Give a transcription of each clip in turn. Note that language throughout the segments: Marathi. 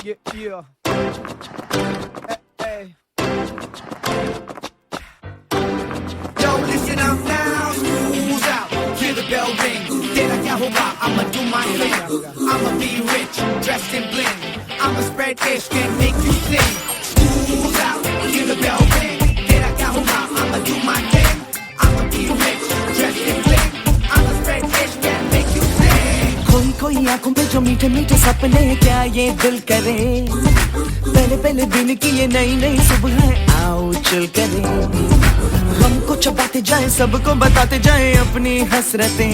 Yeah, yeah. Hey. Yo, listen up now. School's out. Hear the bell ring. Then I got I'ma do my thing. I'ma be rich, dressed in bling. I'ma spread ish and make you sing. School's out. Hear the bell ring. Then I got I'ma do my thing. I'ma be rich, dressed in bling. I'ma spread ish and make you sing. कोई कोई आंखों पे जो मीठे मीठे सपने क्या ये दिल करे पहले पहले दिन की ये नई नई सुबह आओ चल करे हमको चबाते जाए सबको बताते जाए अपनी हसरतें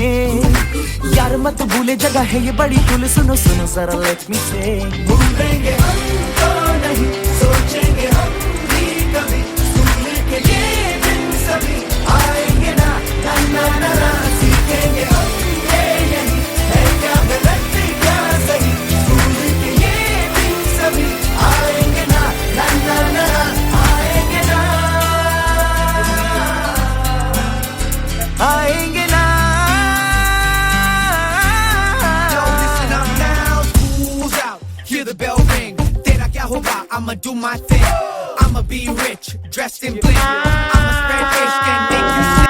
यार मत भूले जगह है ये बड़ी कुल सुनो सुनो जरा लेट मी से भूलेंगे हम तो नहीं सोचेंगे हम भी कभी सुनने के ये दिन सभी आएंगे ना ना ना ना, ना सीखेंगे हम ये यही है क्या गलत क्या सही भूल के ये दिन सभी आएंगे ना ना ना ना आएंगे ना आएंगे ना Yo, listen up now. School's out. Hear the bell ring. Tera kya hoga? I'ma do my thing. I'ma be rich, dressed in bling. I'ma spread ish and make you sing.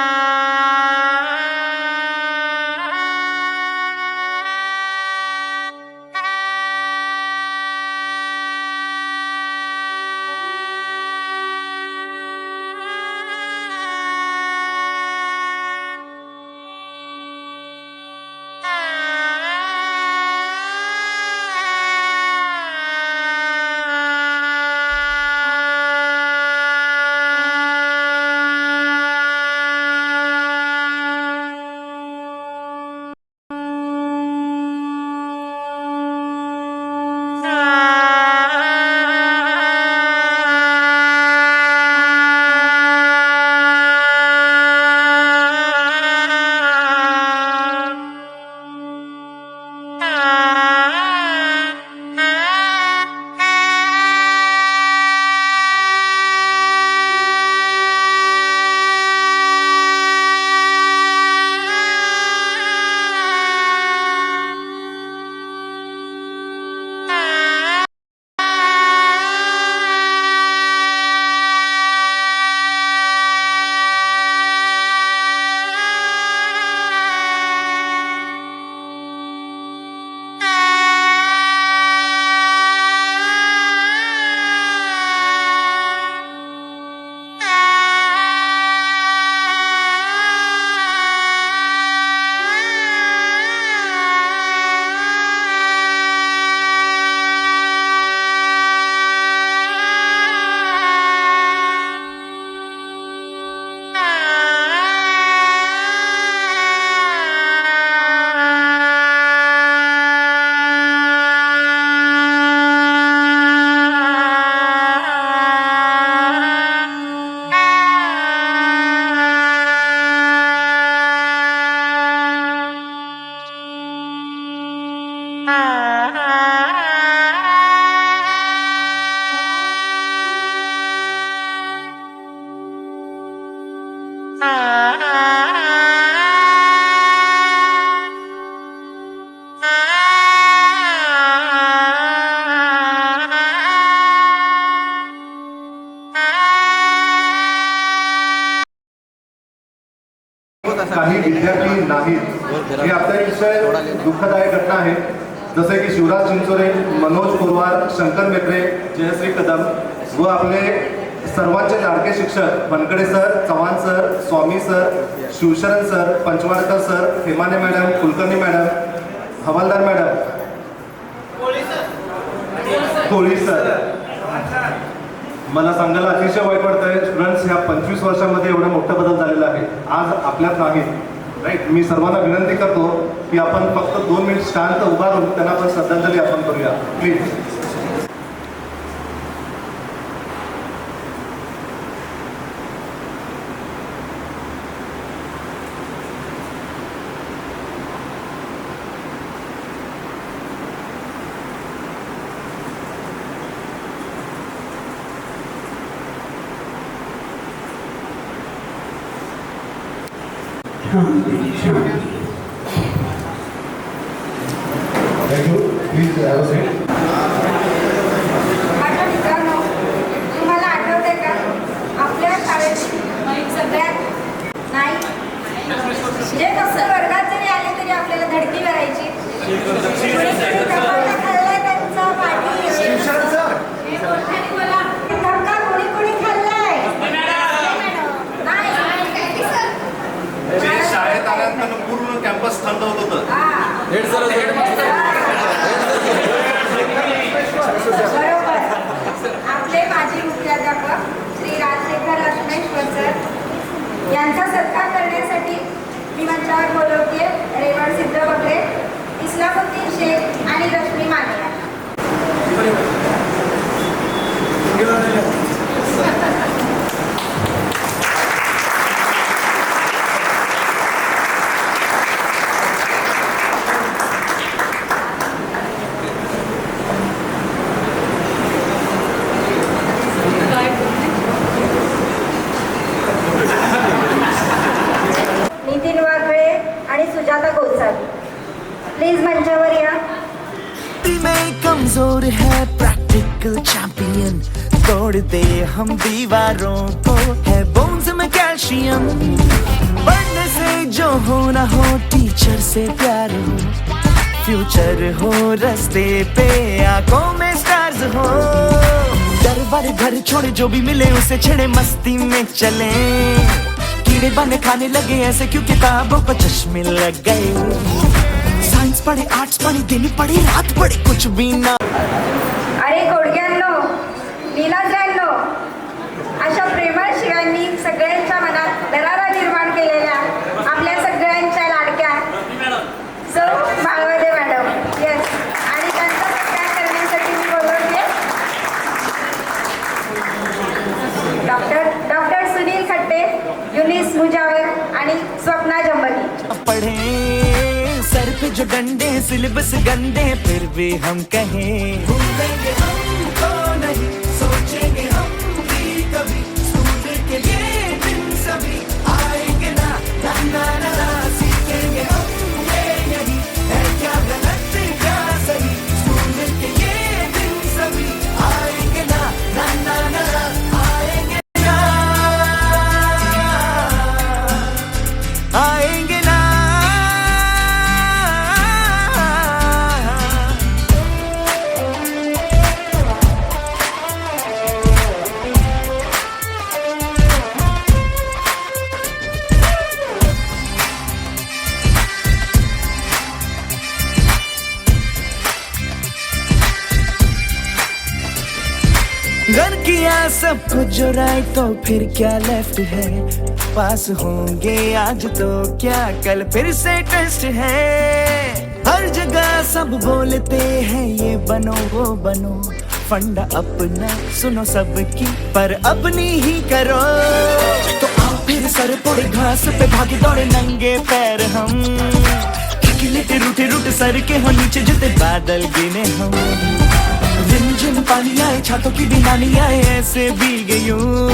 काही विद्यार्थी नाहीत ही अतिशय दुःखदायक घटना आहे. जसे की शिवराज चिंचोरे, मनोज कुरवार, शंकर मेत्रे, जयश्री कदम व आपले सर्वांचे लाडके शिक्षक Bankade sir, Chavan sir, Swami sir, Shivsharan sir, Panchwadkar sir, Hemane madam, Kulkarni madam, Hawaldar madam, Koli sir. मला सांगायला अतिशय वाईट वाटतंय स्टुडंट्स ह्या 25 वर्षामध्ये एवढा मोठा बदल झालेला आहे आज आपल्यात नाही राईट. मी सर्वांना विनंती करतो की आपण फक्त 2 मिनिट शांत उभा राहून त्यांना आपण श्रद्धांजली आपण करूया please. Thank you. Please have a seat. कमजोर है प्रैक्टिकल चैंपियन, तोड़ दे हम दीवारों को, है बोन्स में कैल्शियम। पढ़ने से जो हो ना हो, टीचर से प्यार हो, फ्यूचर हो रास्ते पे, आंखों में स्टार्स हो। डर बारे घर छोड़े, जो भी मिले उसे छेड़े, मस्ती में चले, कीड़े बने खाने लगे ऐसे क्यों किताबों को चश्मे लग गए। साइंस पढ़े, आर्ट्स पढ़े, दिन पढ़े, रात पढ़े, कुछ भी ना। अरे गोडग्यांनो, नीलाद्रांनो, अशा प्रेमळ शिवांनी सगळ्यांच्या मनात दरारा निर्माण केलेल्या आपल्या सगळ्यांच्या लाडक्या सो माळवदे मॅडम, येस, आणि त्यांचा सत्कार करण्यासाठी मी बोलवते डॉक्टर सुनील खट्टे, युनिस मुजावर आणि स्वप्ना जंबगी। पढ़े सर पे जो डंडे, सिलेबस गंदे, फिर भी हम कहें भूलेंगे हमको नहीं, सोचेंगे हम भी कभी, स्कूल के ये दिन सभी आएंगे ना, ना ना ना ना, सीखेंगे हम ये यही है क्या गलत क्या सही, स्कूल के ये दिन सभी आएंगे ना, ना ना ना ना, आएंगे ना, आएंगे ना। घर किया सब कुछ जो राइट, तो फिर क्या लेफ्ट है, पास होंगे आज तो क्या कल फिर से टेस्ट है। हर जगह सब बोलते हैं ये बनो वो बनो, फंडा अपना सुनो सबकी पर अपनी ही करो। तो आओ फिर सर पड़े घास पे, भागे दौड़े नंगे पैर हम, लेटे रूठे रूठे सर के हो नीचे जूते बादल गिने हम। रिमझिम पानी आए, छातों की भी नानी आए, ऐसे भीग यूं,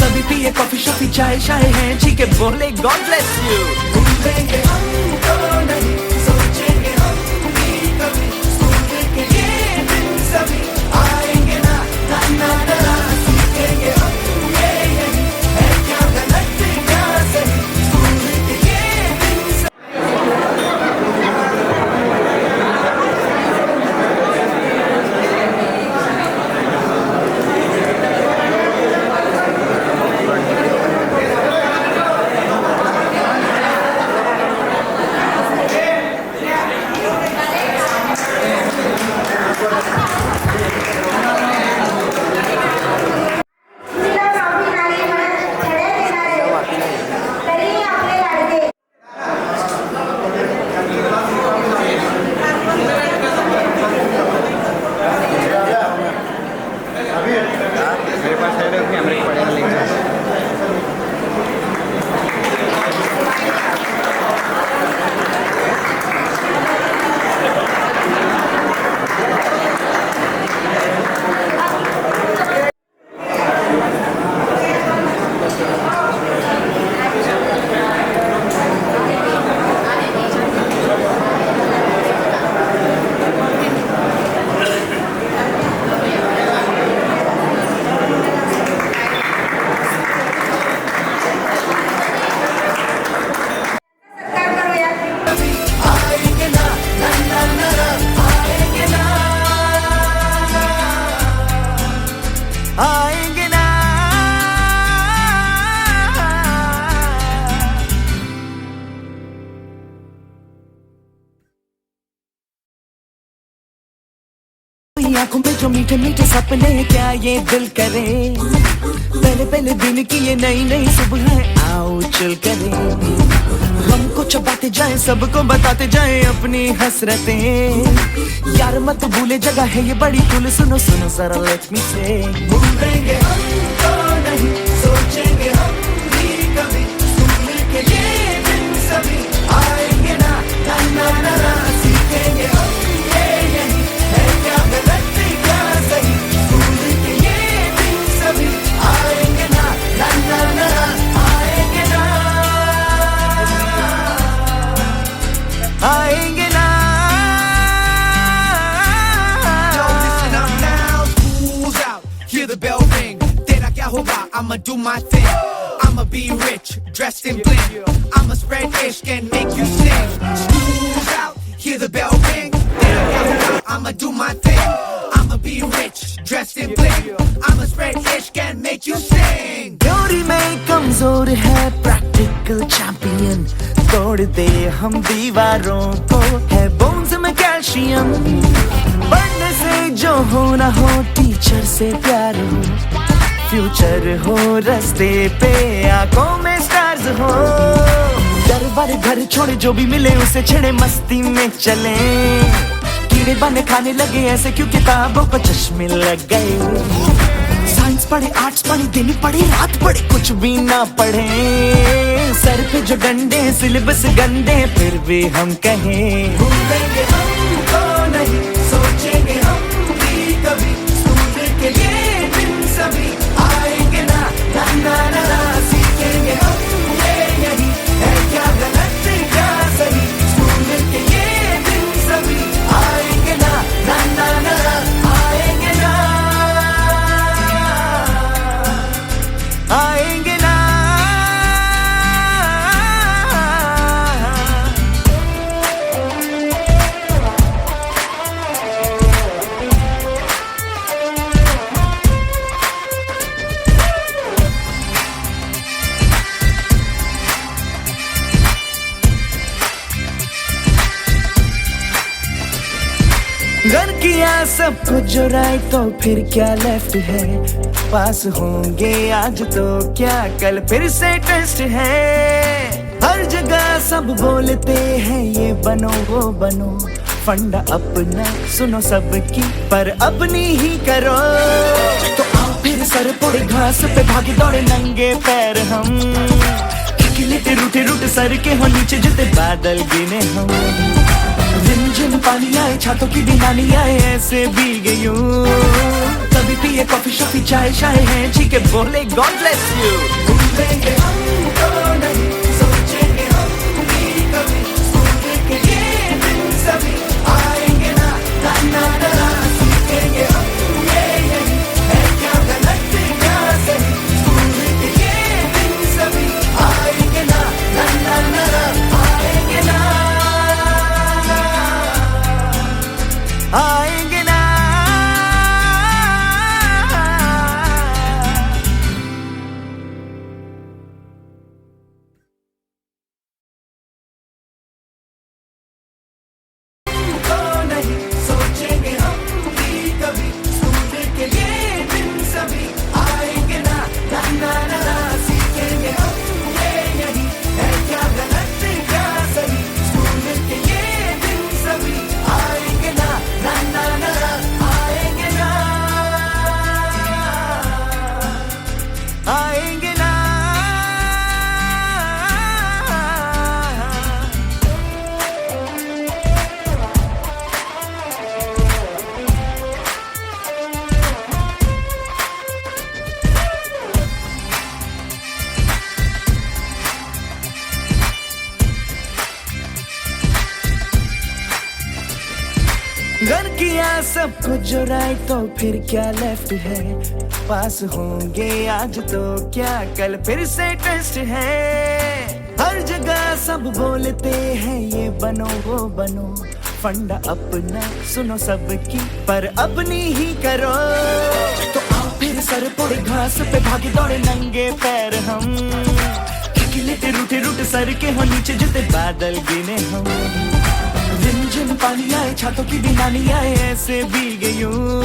कभी पिए कॉफी शॉफी चाय शाय है, ठीक है बोले गॉड ब्लेस यू। भूलेंगे हमको नहीं, सोचेंगे हम भी कभी, स्कूल के ये दिन सभी आएंगे ना, ना ना ना, सीखेंगे हम ये यही है क्या गलत क्या सही, स्कूल के ये दिन सभी। तिला ट्रॉफी नाही म्हणत छड्या देणारे, तरीही आपले लाडके। मेरे पास है ना कैमरे की पड़ेगा लिंक। सत्कार करूया। आएंगे ना, ना ना ना ना, आएंगे ना, आएंगे ना। आंखों में जो मीठे मीठे सपने, क्या ये दिल करे, पहले पहले दिन की ये नई नई सुबह, आओ चल करे, हमको चबाते जाए, सबको बताते जाए अपनी हसरतें, यार मत भूले जगह है ये बड़ी कुल, सुनो सुनो जरा लेट मी से। भूलेंगे हमको नहीं, सोचेंगे हम भी कभी, स्कूल के ये दिन सभी आएंगे ना, ना ना ना ना, सीखेंगे हम ये यही है क्या गलत क्या सही, स्कूल के ये दिन सभी आएंगे ना, ना ना ना ना, आएंगे ना, आएंगे ना। होगा I'ma do my thing I'ma be rich, dressed in bling I'ma spread ish and make you sing School's out, hear the bell ring तेरा क्या होगा I'ma do my thing I'ma be rich, dressed in bling I'ma spread ish and make you sing theory में कमजोर है प्रैक्टिकल चैंपियन तोड़ दे हम दीवारों को है बोन्स में कैल्शियम पढ़ने से जो हो ना हो टीचर से प्यार हो फ्यूचर हो रास्ते पे आंखों में स्टार्स हो घर बार घर छोड़े जो भी मिले उसे छेड़े मस्ती में चले कीड़े बने खाने लगे ऐसे क्यों किताबों को चश्मे लग गए साइंस पढ़े आर्ट्स पढ़े दिन पढ़े रात पढ़े कुछ भी ना पढ़े सर पे जो डंडे सिलेबस गंदे फिर भी हम कहें भूलेंगे हमको नहीं सोचेंगे हम भी कभी स्कूल के लिए दिन सभी आएंगे ना ना ना ना, ना सीखेंगे हम ये यही है क्या गलत क्या सही स्कूल के ये दिन सभी आएंगे ना ना ना ना, ना आएंगे ना आएंगे ना घर किया सब कुछ जो राइट तो फिर क्या लेफ्ट है पास होंगे आज तो क्या कल फिर से टेस्ट है हर जगह सब बोलते हैं ये बनो वो बनो फंडा अपना सुनो सबकी पर अपनी ही करो तो आओ फिर सर पड़े घास पे भागे दौड़े नंगे पैर हम लेते रूठे रूठे सर के हो नीचे जिते बादल गिने हम झिम पानी आए छातों की भी नानी आए ऐसे भीग यूं कभी पिए कॉफी शॉफी चाय शाय है जी के बोले गॉड ब्लेस यू भूलेंगे हमको नहीं सोचेंगे हम भी कभी स्कूल के ये दिन सभी आएंगे ना ना ना ना, ना सीखेंगे हम ये यही है क्या गलत क्या सही स्कूल के ये दिन सभी आएंगे ना ना ना ना, ना आएंगे ना आएंगे ना तो नहीं सोचेंगे हम भी कभी स्कूल के ये दिन सभी आएंगे ना ना ना ना, ना सीखेंगे हम ये यही है क्या गलत क्या सही स्कूल के ये दिन सभी आएंगे ना ना ना ना, ना आएंगे ना आएंगे ना घर किया सब कुछ जो राइट तो फिर क्या लेफ्ट है पास होंगे आज तो क्या कल फिर से टेस्ट है हर जगह सब बोलते हैं ये बनो वो बनो फंडा अपना सुनो सबकी पर अपनी ही करो तो आओ फिर सर पड़े घास पे भागे दौड़े नंगे पैर हम लेते रूठे रूठे सर के हो नीचे जिते बादल गिने हम झिम पानी आए छातों की भी नानी आए ऐसे भीग यूं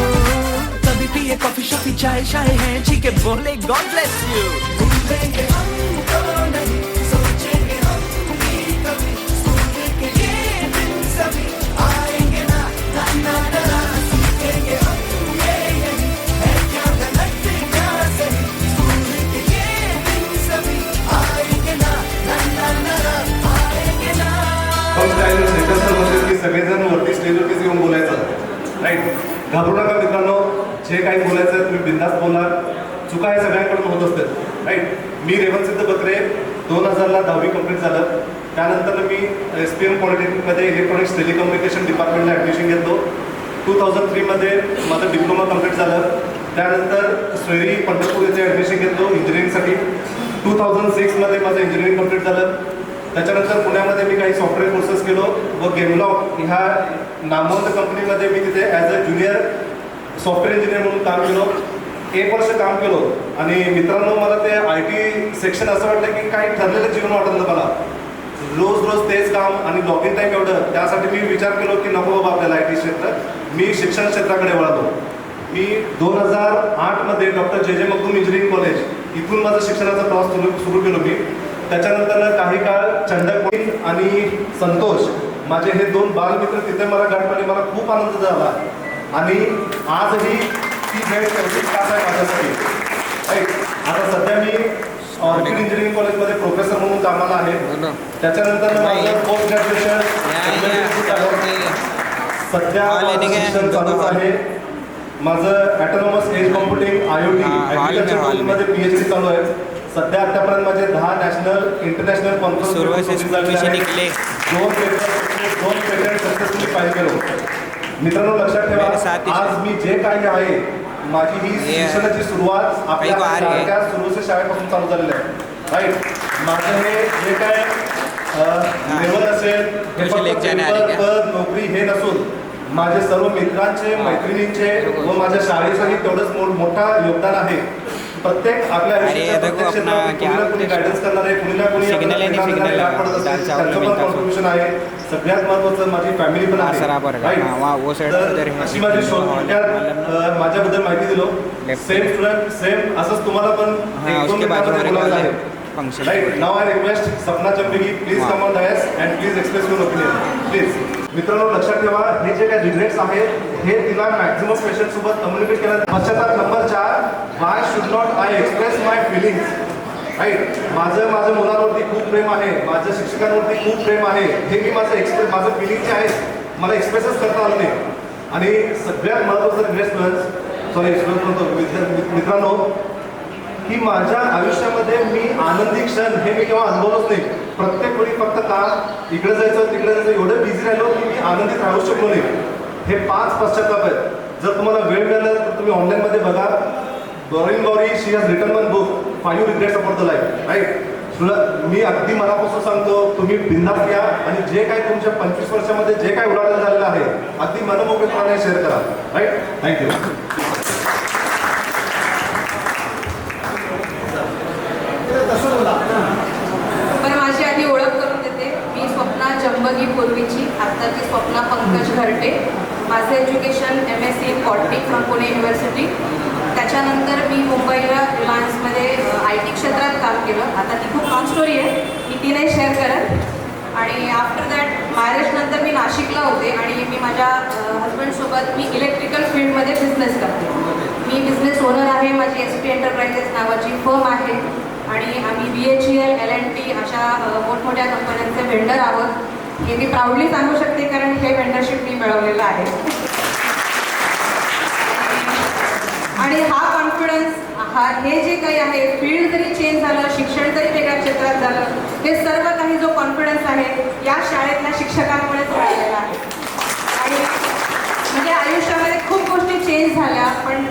कभी पिए कॉफी शॉफी चाय शाय है जी के बोले गॉड ब्लेस यू भूलेंगे हमको नहीं सोचेंगे हम भी कभी स्कूल के ये दिन सभी आएंगे ना ना ना ना, ना सीखेंगे हम ये यही है क्या गलत क्या सही स्कूल के ये दिन सभी आएंगे ना ना ना ना, ना आएंगे ना सगळेजण वरती स्टेजवरतीच येऊन बोलायचं राईट घाबरू नका मित्रांनो जे काही बोलायचं तुम्ही बिंदास बोला चुका हे सगळ्यांकडून होत असतात राईट मी रेवंत सिद्ध बत्रे 2000ला 10वी कंप्लीट झालं त्यानंतर मी SPM पॉलिटेक्निकमध्ये इलेक्ट्रॉनिक्स टेलिकम्युनिकेशन डिपार्टमेंटला ॲडमिशन घेतलो 2003मध्ये माझं डिप्लोमा कंप्लीट झालं त्यानंतर स्वेरी पंढरपूर येथे ॲडमिशन घेतलो इंजिनिअरिंगसाठी. 2006मध्ये माझं इंजिनिअरिंग कंप्लीट झालं. त्याच्यानंतर पुण्यामध्ये मी काही सॉफ्टवेअर कोर्सेस केलो व गेमलॉक ह्या नामवंत कंपनीमध्ये मी तिथे as a junior software engineer म्हणून काम केलो. 1 वर्ष काम केलो आणि मित्रांनो मला ते IT सेक्शन असं वाटलं की काही ठरलेलं जीवन वाटलं मला. रोज तेच काम आणि लॉग इन टाईम एवढं. त्यासाठी मी विचार केलो की नको बाबा आपल्याला IT क्षेत्र. मी शिक्षण क्षेत्राकडे वळालो. मी 2008मध्ये doctor JJ Makhdoom engineering college इथून माझं शिक्षणाचा प्रवास सुरू केलो मी. त्याच्यानंतर काही काळ चंडक आणि संतोष माझे हे 2 बालमित्र तिथे मला गाठपणे मला खूप आनंद झाला आणि आजही ती भेट तेवढीच खास आहे माझ्यासाठी. आता सध्या मी ऑर्किड इंजिनिअरिंग कॉलेजमध्ये प्रोफेसर म्हणून कामाला आहे. त्याच्यानंतर माझं पोस्ट ग्रॅज्युएशन सध्या शिक्षण चालूच आहे. माझं autonomous edge computing IoT agriculture कॉलेजमध्ये PhD चालू आहे. सध्या आतापर्यंत माझे 10 नॅशनल इंटरनॅशनल कॉन्फरन्स झाले. 2 पेटंट सक्सेसफुली फाईल केलो. मित्रांनो लक्षात ठेवा आज मी जे काही आहे माझी ही शिक्षणाची सुरुवात आपल्या सुरूच्या शाळेपासून चालू झालेली आहे. राईट. माझं हे जे काय लेवल असेल हे फक्त पद नोकरी हे नसून माझे सर्व मित्रांचे मैत्रिणींचे व माझ्या शाळेचंही तेवढंच मोठा योगदान आहे. प्रत्येक आपल्या आयुष्यात गायडन्स करणारे कुणी ना कुणी कॉन्ट्रीब्युशन आहे. सगळ्यात महत्त्वाचं माझी फॅमिली पण आहे. अशी माझी शोध माझ्याबद्दल माहिती दिलो. सेम स्टुडंट सेम असंच तुम्हाला पण बोलायचं आहे. राईट. नाव I request Sapna Champigi please come on dais and please express your opinion please. मित्रांनो लक्षात ठेवा हे जे काही रिग्रेट्स आहेत हे तिला मॅक्झिमम पेशंटसोबत कम्युनिकेट केलं. पश्चाताप number 4 why should not I express my feelings. Right. माझं मुलांवरती खूप प्रेम आहे. माझ्या शिक्षकांवरती खूप प्रेम आहे. हे मी माझं फिलिंग जे आहे मला एक्सप्रेसच करता आलं नाही. आणि सगळ्यात महत्त्वाचं एक्सप्रेस म्हणतो मित्रांनो की माझ्या आयुष्यामध्ये मी आनंदी क्षण हे मी केव्हा अनुभवलंच नाही. प्रत्येक वेळी फक्त का इकडे जायचं तिकडे जायचं एवढं बिझी राहिलो की मी आनंदित राहू शकलो नाही. हे 5 पश्चाताप आहेत. जर तुम्हाला वेळ मिळाला तर तुम्ही ऑनलाईनमध्ये बघा. Gauri she has written one book 5 regrets about the life. Right. मी अगदी मनापासून सांगतो तुम्ही बिंदास घ्या आणि जे काही तुमच्या 25 वर्षामध्ये जे काही उडालेलं झालेलं आहे अगदी मनमोकळेपणाने शेअर करा. राईट. थँक्यू. बरं माझी आधी ओळख करून देते. मी स्वप्ना चंबगी पूर्वीची आत्ताची स्वप्ना पंकज घरटे. माझं education MSc in botany from Pune university. त्याच्यानंतर मी मुंबईला रिलायन्समध्ये IT क्षेत्रात काम केलं. आता ती खूप लॉंग स्टोरी आहे मी ती नाही शेअर करत. आणि आफ्टर दॅट मॅरेजनंतर मी नाशिकला होते आणि मी माझ्या हजबंडसोबत मी इलेक्ट्रिकल फील्डमध्ये बिझनेस करते. मी बिझनेस ओनर आहे. माझी SP एंटरप्राइजेस नावाची फर्म आहे आणि आम्ही BHEL L&T अशा मोठमोठ्या कंपन्यांचे व्हेंडर आहोत. हे मी प्राऊडली सांगू शकते कारण हे व्हेंडरशिप मी मिळवलेलं आहे. आणि हा कॉन्फिडन्स हे जे काही आहे फील्ड जरी चेंज झालं शिक्षण जरी वेगळ्या क्षेत्रात झालं हे सर्व काही जो कॉन्फिडन्स आहे या शाळेतल्या शिक्षकांमुळेच मिळालेला आहे. आणि म्हणजे आयुष्यामध्ये खूप गोष्टी चेंज झाल्या पण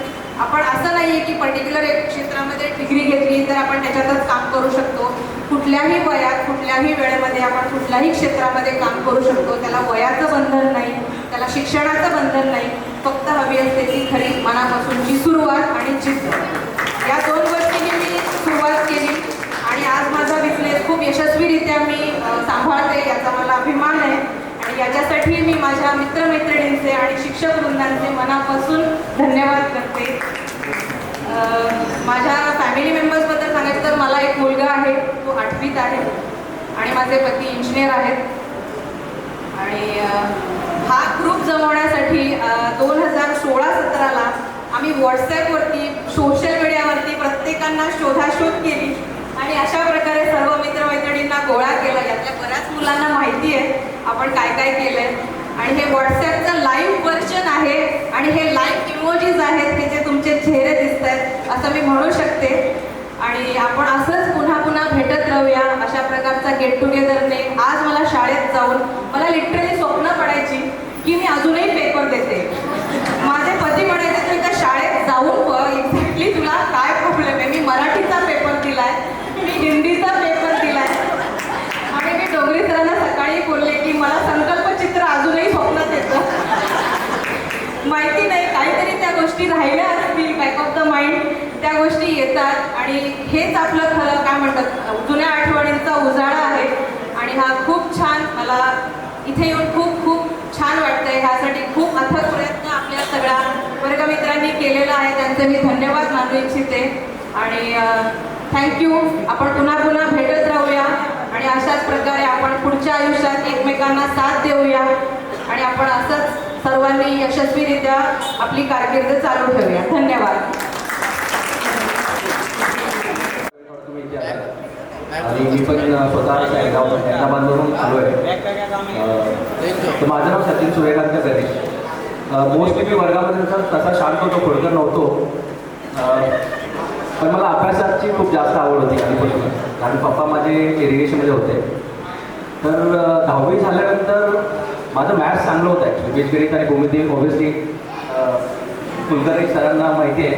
आपण असं नाही आहे की पर्टिक्युलर एक क्षेत्रामध्ये डिग्री घेतली तर आपण त्याच्यातच काम करू शकतो. कुठल्याही वयात कुठल्याही वेळेमध्ये आपण कुठल्याही क्षेत्रामध्ये काम करू शकतो. त्याला वयाचं बंधन नाही त्याला शिक्षणाचं बंधन नाही. फक्त हवी असते ती खरी मनापासूनची सुरुवात आणि जिद्द. या 2 गोष्टींनी मी सुरुवात केली आणि आज माझा बिझनेस खूप यशस्वीरित्या मी सांभाळते याचा मला अभिमान आहे. आणि याच्यासाठी मी माझ्या मित्रमैत्रिणींचे आणि शिक्षक वृंदांचे मनापासून धन्यवाद करते. माझ्या फॅमिली मेंबर्सबद्दल सांगायचं तर मला एक मुलगा आहे तो 8वीत आहे आणि माझे पती इंजिनियर आहेत. आणि हा ग्रुप जमवण्यासाठी 2016-17ला आम्ही व्हॉट्सॲपवरती सोशल मीडियावरती प्रत्येकांना शोधाशोध केली आणि अशा प्रकारे सर्व मित्रमैत्रिणींना गोळा केला. यातल्या बऱ्याच मुलांना माहिती आहे आपण काय काय केलं आहे. आणि हे व्हॉट्सॲपचं लाईव्ह व्हर्जन आहे आणि हे लाईव्ह इमोजीज आहेत हे जे तुमचे चेहरे दिसत आहेत असं मी म्हणू शकते. आणि आपण असंच पुन्हा पुन्हा भेटत राहूया. अशा प्रकारचा गेट टुगेदरने आज मला शाळेत जाऊन मला लिटरली स्वप्न पडायची की मी अजूनही पेपर देते. माझे पती म्हणायचे तर त्या शाळेत जाऊन माहिती नाही काहीतरी त्या गोष्टी राहिल्या असतील बॅक ऑफ द माइंड, त्या गोष्टी येतात आणि हेच आपलं खरं काय म्हणतात जुन्या आठवणींचा उजाळा आहे. आणि हा खूप छान, मला इथे येऊन खूप खूप छान वाटतंय. ह्यासाठी खूप अथक प्रयत्न आपल्या सगळ्या वर्गमित्रांनी केलेला आहे, त्यांचे मी धन्यवाद मानू इच्छिते. आणि थँक्यू. आपण पुन्हा पुन्हा भेटत राहूया आणि अशाच प्रकारे आपण पुढच्या आयुष्यात एकमेकांना साथ देऊया आणि आपण असंच सर्वांनी यशस्वीरित्या आपली कारकीर्द चालू ठेवूया. धन्यवाद. आणि मी पण स्वतः हैदराबादवरून आलो आहे. तर माझं नाव सचिन सूर्यकांत गणेश. मोस्टली मी वर्गामध्ये तसा शांत होतो, खोडकर नव्हतो. पण मला अभ्यासाची खूप जास्त आवड होती आधीपासून, कारण पप्पा माझे इरिगेशनमध्ये होते. तर 10वी झाल्यानंतर माझं मॅथ्स चांगलं होतं ॲक्च्युली. बीजगणित आणि भूमिती ऑब्व्हियसली कुलकर्णी सरांना माहिती आहे.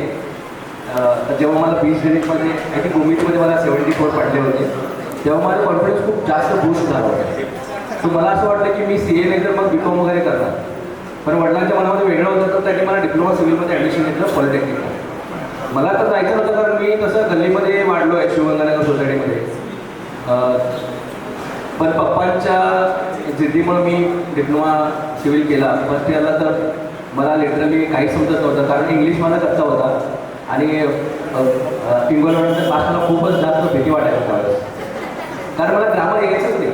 तर जेव्हा मला बीजगणितमध्ये आय थिंक भूमितीमध्ये मला 74 पडले होते, तेव्हा माझं कॉन्फिडन्स खूप जास्त बूस्ट झाला होता. तर मला असं वाटलं की मी CA नाही तर मग BCom वगैरे करणार. पण वडिलांच्या मनामध्ये वेगळं होतं, तर त्यांनी मला डिप्लोमा सिव्हिलमध्ये ॲडमिशन घेतलं पॉलिटेक्निकला. मला तर जायचं होतं, कारण मी तसं गल्लीमध्ये वाढलो आहे शिवगंगानगर सोसायटीमध्ये. पण पप्पांच्या जिद्दीमुळे मी डिप्लोमा सिव्हिल केला. फर्स्ट इयरला तर मला लिटरली काहीच समजत नव्हतं, कारण इंग्लिश माझा कच्चा होता आणि पिंगोलवरच्या पास मला खूपच जास्त भीती वाटायची त्यावेळेस, कारण मला ग्रामर यायचंच नाही.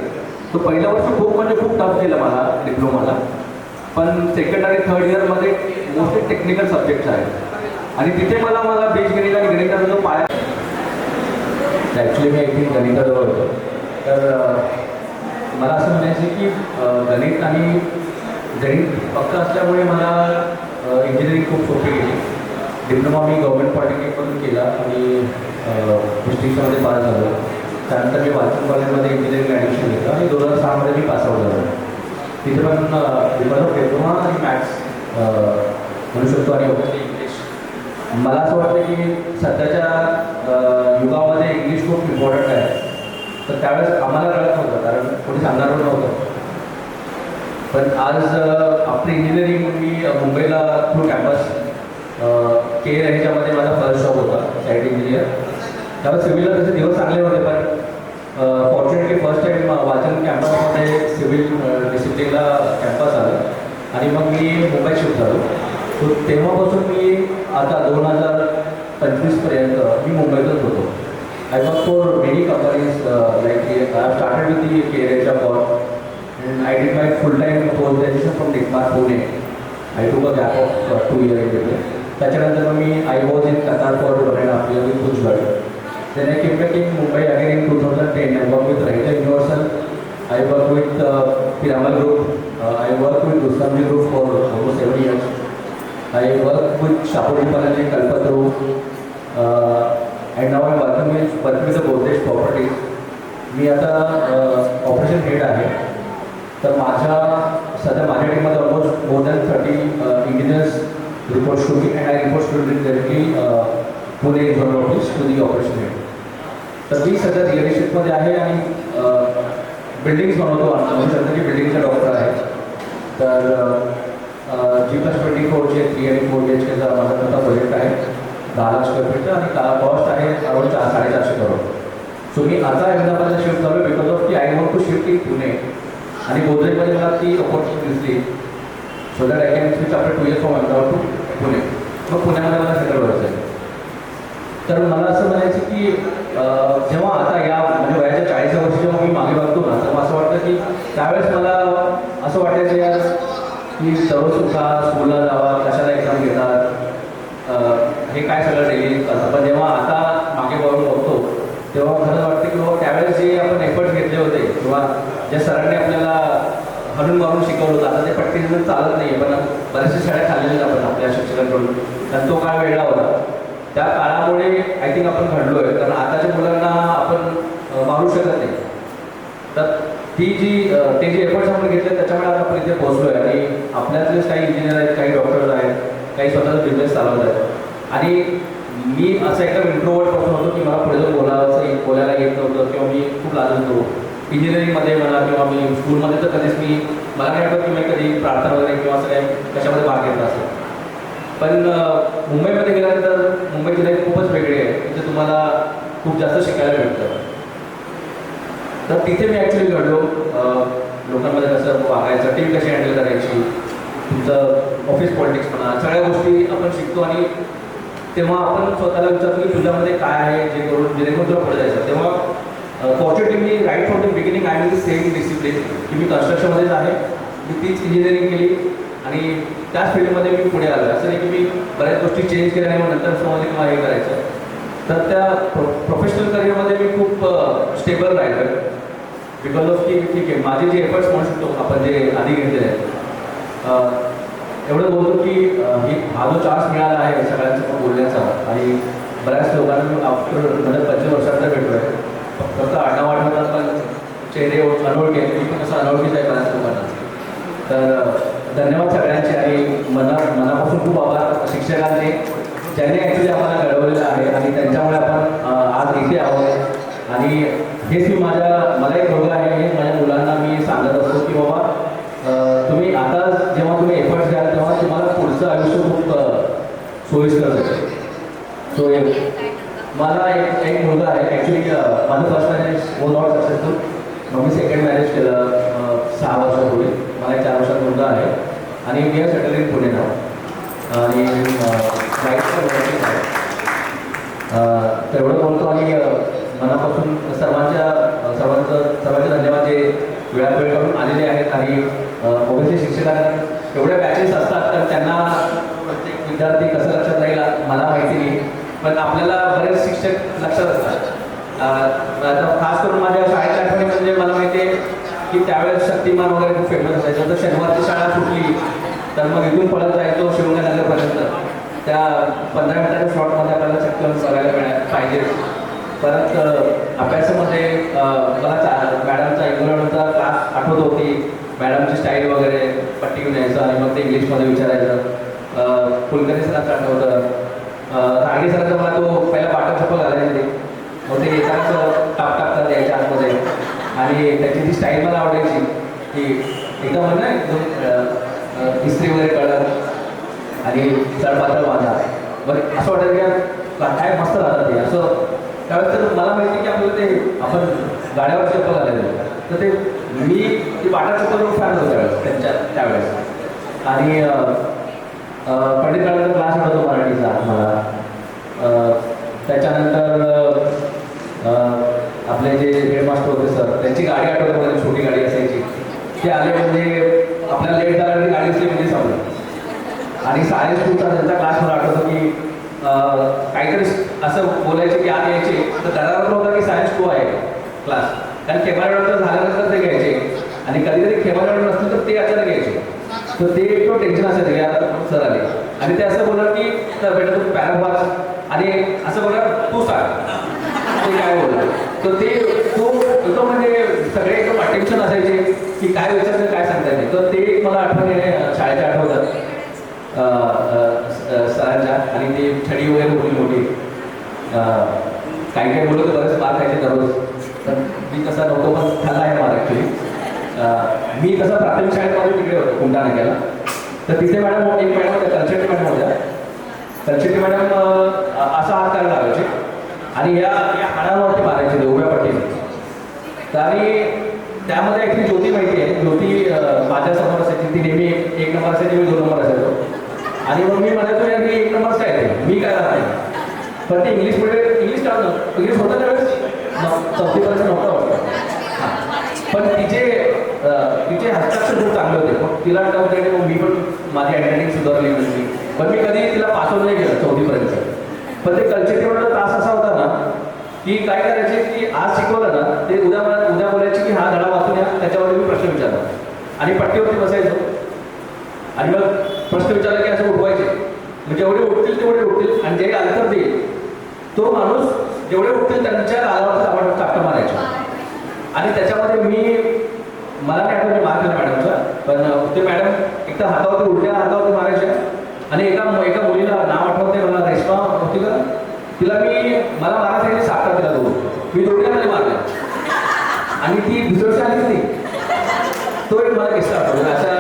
तो पहिल्या वर्ष खूप म्हणजे खूप टफ गेलं मला डिप्लोमाला. पण सेकंड आणि थर्ड इयरमध्ये मोस्टली टेक्निकल सब्जेक्ट्स आहेत आणि तिथे मला बीजगणित आणि गणिताचा जो पाया, ॲक्च्युली मी एक गणिताजवळ होतो. तर मला असं म्हणायचं की गणित आणि गणित पक्क असल्यामुळे मला इंजिनिअरिंग खूप सोपी गेली. डिप्लोमा मी गव्हर्मेंट पॉलिटेक्निकमधून केला आणि डिस्ट्रिक्टमध्ये पास झालो. त्यानंतर मी वाचन कॉलेजमध्ये इंजिनिअरिंग ॲडमिशन घेतलं आणि 2006मध्ये मी पासआउट झालो. तिथे पण बिकॉज ऑफ डिप्लोमा आणि मॅथ्स म्हणू शकतो आणि ऑब्व्हियसली इंग्लिश. मला असं वाटतं की सध्याच्या युगामध्ये इंग्लिश खूप इम्पॉर्टंट आहे. तर त्यावेळेस आम्हाला कळत नव्हतं, कारण कोणी सांगणार नव्हतं. पण आज आपली इंजिनिअरिंग मी मुंबईला थ्रू कॅम्पस KL ह्याच्यामध्ये माझा फर्स्ट जॉब होता साईट इंजिनियर. त्यावेळेस सिव्हिलला तसे दिवस चांगले होते, पण फॉर्च्युनेटली फर्स्ट टाईम वाचन कॅम्पसमध्ये सिव्हिल डिसिप्लिनला कॅम्पस आलं आणि मग मी मुंबईत शिफ्ट झालो. सो तेव्हापासून मी आता 2025पर्यंत मी मुंबईतच होतो. I work for many companies like I started with the KL job and I did my full-time post graduation from DIPMAR Pune. I took a gap of 2 years in between. त्याच्यानंतर मी I was in Qatar for 1.5 years with Pujwal. Then I came back in Mumbai again in 2010. I worked with Raheja Universal. I worked with Piramal Group. I worked with Rustamji Group for almost 7 years. I worked with Shapuri Palani, Kalpataru. And now I'm working with the Godrej Properties. मी आता ऑपरेशन हेड आहे. तर सध्या माझ्या टीममध्ये almost more than 30 engineers reports to me and I reports to directly Pune zonal office to the operation head. तर मी सध्या रिअल इस्टेटमध्ये आहे आणि बिल्डिंग्स बनवतो. म्हणू शकतो की बिल्डिंगचा डॉक्टर आहे. तर G+24 3 आणि 4 BHKचा माझा मोठा प्रोजेक्ट आहे, 10 लाख स्क्वेअर फीटचा आणि कॉस्ट आहे अराउंड 4-4.5 करोड. सो मी आता अहमदाबादला शिफ्ट झालो बिकॉज ऑफ की I want to shift in Pune. आणि गोदरेजमध्ये मला ती ऑपॉर्च्युनिटी दिसली. So that I can switch after 2 years from Ahmedabad to Pune. मग पुण्यामध्ये मला सेटल व्हायचं आहे. तर मला असं म्हणायचं की जेव्हा आता या म्हणजे वयाच्या 40 वर्षी जेव्हा मी मागे बघतो ना, तर असं वाटतं की त्यावेळेस मला असं वाटायचं यार की दररोज सुद्धा स्कूलला जावा, कशाला एक्झाम घेतात, हे काय सगळं डेली असं. पण जेव्हा आता मागे बघून बघतो तेव्हा खरंच वाटतं की बाबा त्यावेळेस जे आपण एफर्ट्स घेतले होते किंवा ज्या सरांनी आपल्याला हलून मारून शिकवलं होतं, आता ते पट्टीनं चालत नाही आहे. पण बऱ्याचशा शाळा खाल्लेल्या आपण आपल्या शिक्षकांकडून, कारण तो काळ वेगळा होता. त्या काळामुळे आय थिंक आपण घडलो आहे, कारण आताच्या मुलांना आपण मारू शकत नाही. तर ते जे एफर्ट्स आपण घेतले त्याच्यामुळे आता आपण इथे पोहोचलो आहे. आणि आपल्यातलेच काही इंजिनियर आहेत, काही डॉक्टर्स आहेत, काही स्वतःचा बिझनेस चालवत आहेत. आणि मी असं एकदम इंट्रोवर्ट पर्सन होतो की मला पुढे जाऊन बोलायला येत नव्हतं किंवा मी खूप लाजत होतो. इंजिनिअरिंगमध्ये मला किंवा मी स्कूलमध्ये तर कधीच मला नाही वाटत की मी कधी प्रार्थना वगैरे किंवा असं काही कशामध्ये भाग घेतला असेल. पण मुंबईमध्ये गेल्यानंतर मुंबईची लाईफ खूपच वेगळी आहे. तिथे तुम्हाला खूप जास्त शिकायला मिळतं. तर तिथे मी ॲक्च्युली घडलो. लोकांमध्ये कसं वागायचं, टीम कशी हँडल करायची, तुमचं ऑफिस पॉलिटिक्स म्हणा, सगळ्या गोष्टी आपण शिकतो. आणि तेव्हा आपण स्वतःला विचारतो की तुझ्यामध्ये काय आहे जे करून जेणेकरून तुला पुढे जायचं. तेव्हा fortunately right from the beginning I will same discipline की मी कन्स्ट्रक्शनमध्येच आहे. मी तीच इंजिनिअरिंग केली आणि त्याच फील्डमध्ये मी पुढे आलो. असं नाही की मी बऱ्याच गोष्टी चेंज केल्या आणि मग नंतर समजले की मला हे करायचं. तर त्या प्रोफेशनल करिअरमध्ये मी खूप स्टेबल राहिलो बिकॉज ऑफ की ठीक आहे माझे जे एफर्ट्स म्हणू शकतो आपण जे आधी घेतलेले आहेत. एवढं बोलतो की हा जो चान्स मिळाला आहे सगळ्यांसमोर बोलण्याचा आणि बऱ्याच लोकांना मी आफ्टर म्हणजे 25 वर्षांचा भेटलो आहे. फक्त आठवड्यात पण चेहरे अनोळखी आहेत. मी पण असं अनोळखीच आहे बऱ्याच लोकांना. तर धन्यवाद सगळ्यांचे आणि मनापासून खूप आभार शिक्षकांचे ज्यांनी ॲक्च्युली आम्हाला घडवलेलं आहे आणि त्यांच्यामुळे आपण आज इथे आहोत. आणि हेच मी मला एक मुलगा आहे हे माझ्या मुलांना मी सांगत असतो की बाबा तुम्ही आता जेव्हा तुम्ही एफर्ट्स द्याल तेव्हा तुम्हाला पुढचं आयुष्य खूप सोयीस्कर होतं. सो मला एक मुलगा आहे. ॲक्च्युली माझं first marriage was not successful. मग मी सेकंड मॅरेज केलं 6 वर्षापूर्वी. मला एक 4 वर्षात मुलगा आहे आणि मी सेटल इन पुणे नाव आणि तेवढं बोलतो. आणि मनापासून सर्वांचे धन्यवाद जे वेळावेळ करून आलेले आहेत. आणि ओबीसी शिक्षकांना एवढ्या बॅचेस असतात तर त्यांना प्रत्येक विद्यार्थी कसं लक्षात राहील मला माहिती नाही. पण आपल्याला बरेच शिक्षक लक्षात असतात. आता खास करून माझ्या शाळेच्या आठवणी म्हणजे मला माहिती आहे की त्यावेळेस शक्तिमान वगैरे खूप फेमस असायचं. तर शनिवारची शाळा सुटली तर मग इथून पळत जायचो शिवगंगानगरपर्यंत. त्या 15 मिनिटाच्या स्लॉटमध्ये आपल्याला शक्तिमान बघायला पाहिजे. परत अभ्यासामध्ये मला मॅडमचा इंग्रजीचा क्लास आठवत होती. मॅडमची स्टाईल वगैरे पट्टी घेऊन यायचं आणि मग ते इंग्लिशमध्ये विचारायचं. कुलकर्णी सरांचं आठवतं. रांगे सरांचा मला तो पहिला बाटा चप्पल घालायचे. मग ते एकाच टाकतात यायच्या आतमध्ये आणि त्याची ती स्टाईल मला आवडायची की एकदम म्हणजे एकदम इस्त्री वगैरे कळत आणि चढपातळ माझा बरं असं वाटायचं की काय मस्त राहतात ते असं. त्यावेळेस तर मला माहिती की आपल्याला ते आपण गाड्यावर चप्पल घालायचं. तर ते मी ती बाटा चप्पल फॅन होतो त्यावेळेस. आणि पंडित मॅडमचा क्लास होतो मराठीचा मला. त्याच्यानंतर आपले जे हेडमास्टर होते सर त्यांची गाडी आठवते मला. छोटी गाडी असायची ते आले म्हणजे आपल्याला लेट झाला आणि गाडी असली म्हणजे समजा. आणि सायन्स स्कूलचा त्यांचा क्लास मला आठवतो की काहीतरी असं बोलायचे की आत यायचे तर दरावर होता की सायन्स टू आहे क्लास. कारण केमारडॉक्टर झाल्यानंतर ते घ्यायचे आणि कधीतरी केमारडॉक्टर नसतील तर ते अचानक घ्यायचे. तर ते तो टेन्शन असायचं की आता सर आले आणि ते असं बोलणार की तर बेटा तू पॅराग्राफ आणि असं बोलणार तू सांग ते काय बोलणार. तर ते तो म्हणजे सगळे एकदम अटेन्शन असायचे की काय विचारलं काय सांगता येते. तर ते मला आठवण शाळेच्या आठवतात सरांच्या. आणि ते छडी वगैरे होती मोठी. काही बोलत बरेच मार खायचे दररोज. तर मी तसा नव्हतो पण खाल्ला आहे मार ॲक्च्युली. मी तसा प्राथमिक शाळेमध्ये तिकडे होतो कुंडानाक्याला. तर तिथे मॅडम एक मॅडम होत्या कलशेट्टी मॅडम होत्या. कलशेट्टी मॅडम असा हात करायला लावायचे आणि या हाडावरती मारायचे उभ्या पट्टीने. आणि त्यामध्ये ॲक्च्युली ज्योती माहिती आहे. ज्योती माझ्यासमोर असायची. ती नेहमी 1 नंबर असायची मी 2 नंबर असायचो. आणि मग मी म्हणायचो यार मी 1 नंबरच काय आहे मी काय राहत नाही. पण ते इंग्लिश टाळलं इंग्लिश होतं त्यावेळेस 4थीपर्यंत नव्हतं वाटतं. पण तिचे हस्ताक्षर खूप चांगले होते. मग तिला डाऊट देणे मग मी पण माझी हँडरायटिंग सुधारली म्हणजे. पण मी कधी तिला पासवर नाही केलं 4थीपर्यंत. पण ते कल्चरचा तास असा होता ना की काय करायचे की आज शिकवलं ना ते उद्या बोलायचे की हा धडा वाचून या त्याच्यावर मी प्रश्न विचारला आणि पट्टीवरती बसायचो. आणि मग प्रश्न विचारला की असं उठवायचे. म्हणजे जेवढे उठतील तेवढे उठतील आणि जे आन्सर देईल तो माणूस जेवढे उठतील त्यांच्या गालावरती आपण चापटा मारायचो. आणि त्याच्यामध्ये मला नाही आठवत मार्क केला मॅडमचा. पण ते मॅडम एकदा हातावरती उलट्या हातावरती मारायच्या. आणि एका मुलीला नाव आठवते मला रेश्मा होती का तिला मला मारायसाठी सापडा तिला मी दोघ्यामध्ये मारल्या आणि ती दुसऱ्या वर्षी आलीच नाही. तो एक मला किस्सा आठवतो. अशा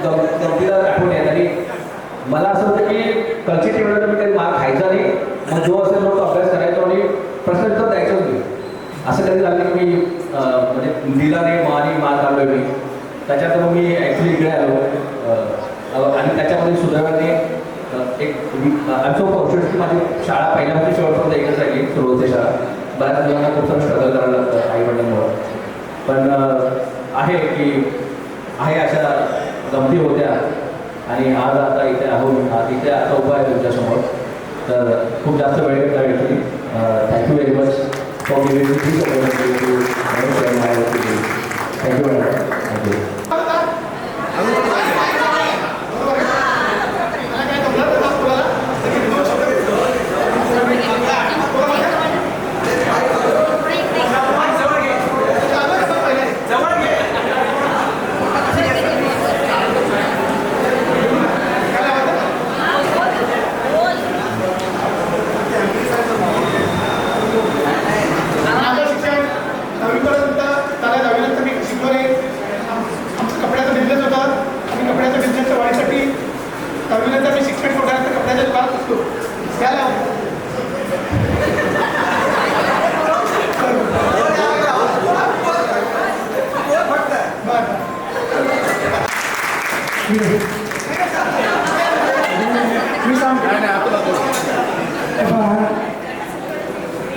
गमतीला आठवण येत. आणि मला असं होतं की कलची टेबलला मी कधी मार्क खायचा नाही, मग जो असेल तो अभ्यास करायचो आणि प्रश्न उत्तर द्यायचंच नाही. असं कधी झालं की मी म्हणजे दिला नाही आणि मार्क काढलोय मी. त्याच्यात मग मी ॲक्च्युली इकडे आलो आणि त्याच्यामध्ये सुदैवाने एक आय सो फॉर्च्युनेट की माझी शाळा पहिल्यापासून शेवटपर्यंत एकच राहिली, सुरुवातीची शाळा. बऱ्याच मुलांना खूप सारं स्ट्रगल करायला लागतं आई वडिलांमुळं, पण आहे की आहे अशा गमती होत्या आणि आज आता इथे आहोत. आज इथे आता उभा आहे तुमच्यासमोर. तर खूप जास्त वेळ घेतला व्यक्ती. Thank you very much for giving me this opportunity to share my opinion. Thank you madam. Thank you.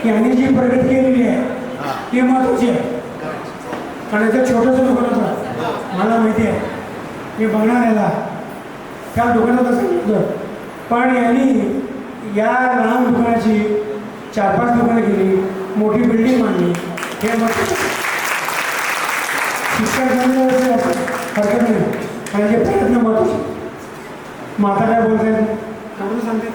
यांनी जी प्रगती केलेली आहे ती महत्त्वाची आहे. कारण इथं छोटंसं दुकान होतं, मला माहिती आहे, मी बघणार याला त्या दुकानात सांगितलं, पण यांनी या लहान दुकानाची 4-5 दुकानं केली, मोठी बिल्डिंग बांधली. हे महत्त्वाचं शिक्षण झालं हरकत नाही, कारण जे प्रयत्न महत्त्वाचे. माता काय बोलत आहेत सांगते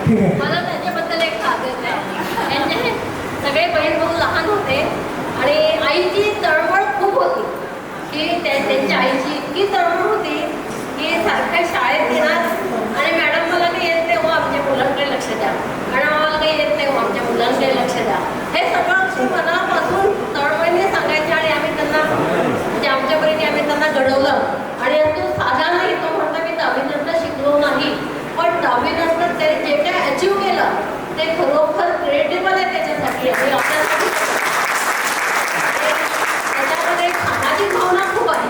ठीक आहे. मला त्याच्याबद्दल एक सांगायचं आहे. यांचे सगळे बहीण भाऊ लहान होते आणि आईची तळमळ खूप होती की त्यांच्या आईची इतकी तळमळ होती की सारख्या शाळेत येणार आणि मॅडम मला काही येत नाही हो आमच्या मुलांकडे लक्ष द्या, मॅडम आम्हाला काही येत नाही हो आमच्या मुलांकडे लक्ष द्या. हे सगळं मनापासून तळमळीने सांगायचे आणि आम्ही त्यांना म्हणजे आमच्यापर्यंत आम्ही त्यांना घडवलं. आणि तो साधा नाही, तो म्हणता मी 10वी शिकलो नाही, पण 10वी ते जे काय अचीव केलं ते खरोखर क्रिएटिव्ह आहे त्याच्यासाठी. आणि आपल्यासाठी त्याच्यामध्ये एक सामाजिक भावना खूप आहे.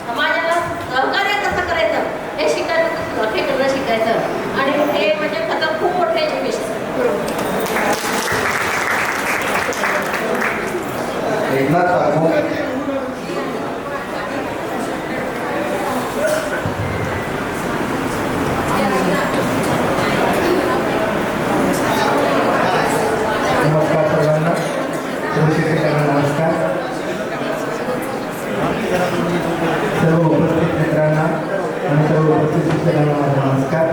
समाजाला सहकार्य कसं करायचं हे शिकायचं, हे करणं शिकायचं आणि हे म्हणजे खरं खूप मोठं एज्युकेशन. एकनाथ सागू नमस्कार सर्वांना, नमस्कार सर्व उपस्थित मित्रांना आणि सर्व उपस्थित शिक्षकांना माझा नमस्कार.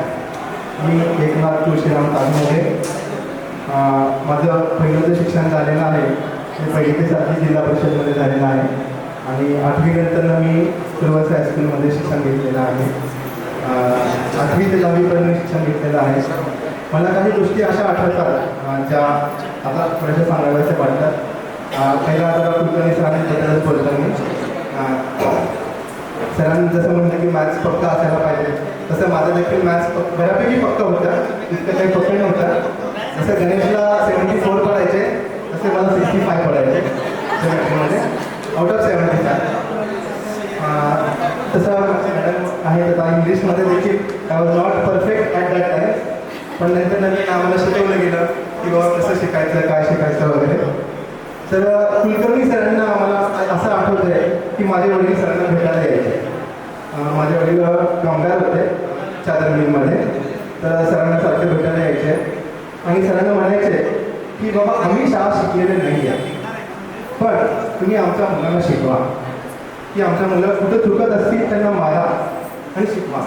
मी एकनाथ तुळशीराम तागमोडे. माझं पहिलं शिक्षण झालेलं आहे ते 1ली ते 7वी जिल्हा परिषदमध्ये झालेलं आहे आणि 8वी नंतर मी सुरुवात हायस्कूलमध्ये शिक्षण घेतलेलं आहे. 8वी ते 10वीपर्यंत शिक्षण घेतलेलं आहे. मला काही गोष्टी अशा आठवतात ज्या आता थोड्याशा सांगाव्याच्या वाटतात. पहिला आता कुलकर्णी सरांबद्दलच बोलतो मी. सरांनी जसं म्हटलं की मॅथ्स पक्का असायला पाहिजे, तसं माझं देखील मॅथ्स बऱ्यापैकी पक्का होता, इतकं काही पक्का नव्हतं. जसं गणेशला 74 पडायचे तसे मला 65 पडायचे सेमिस्टरमध्ये आउट ऑफ 75. तसं मॅडम आहे आता इंग्लिशमध्ये देखील I was not perfect at that time, पण नंतर नवीन आम्हाला शिकवलं गेलं की बाबा कसं शिकायचं, काय शिकायचं वगैरे. तर कुलकर्णी सरांना आम्हाला असं आठवतं आहे की माझे वडील सरांना भेटायला यायचे. माझे वडील कामगार होते चादर मिलमध्ये, तर सरांना सारखे भेटायला यायचे आणि सरांना म्हणायचे की बाबा आम्ही शाळा शिकलेले नाही आहे, पण तुम्ही आमच्या मुलांना शिकवा, की आमच्या मुलं कुठं चुकत असतील त्यांना मारा आणि शिकवा.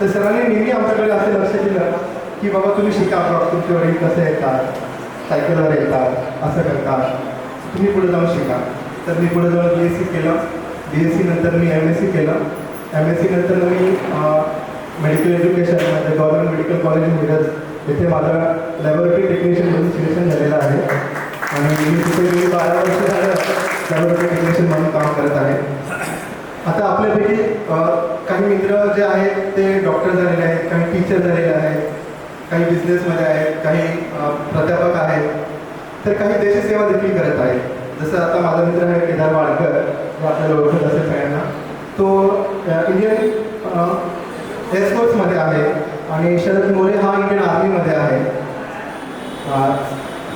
तर सरांनी नेहमी आमच्याकडे असे लक्ष दिलं की बाबा तुम्ही शिका, तुमचे वडील कसे येतात, सायकलवर येतात, असं करतात, तुम्ही पुढे जाऊन शिका. तर मी पुढे जाऊन BSc केलं. BSc नंतर मी MSc केलं. MSc नंतर मी मेडिकल एज्युकेशन म्हणजे गव्हर्नमेंट मेडिकल कॉलेज मिरज येथे माझं लॅबोरेटरी टेक्निशियन म्हणून सिलेक्शन झालेलं आहे आणि मी तिथे 12 वर्ष झालं लॅबोरेटरी टेक्निशियन म्हणून काम करत आहे. आता आपल्यापैकी काही मित्र जे आहेत ते डॉक्टर झालेले आहेत, काही टीचर झालेले आहेत, काही बिझनेसमध्ये आहेत, काही प्राध्यापक आहेत, तर काही देशसेवा देखील करत आहेत. जसं आता माझा मित्र आहे केदार वाडकर, जो आपल्याला ओळखत असेल सगळ्यांना. तो इंडियन एअरफोर्समध्ये आहे आणि शरद मोरे हा इंडियन आर्मीमध्ये आहे.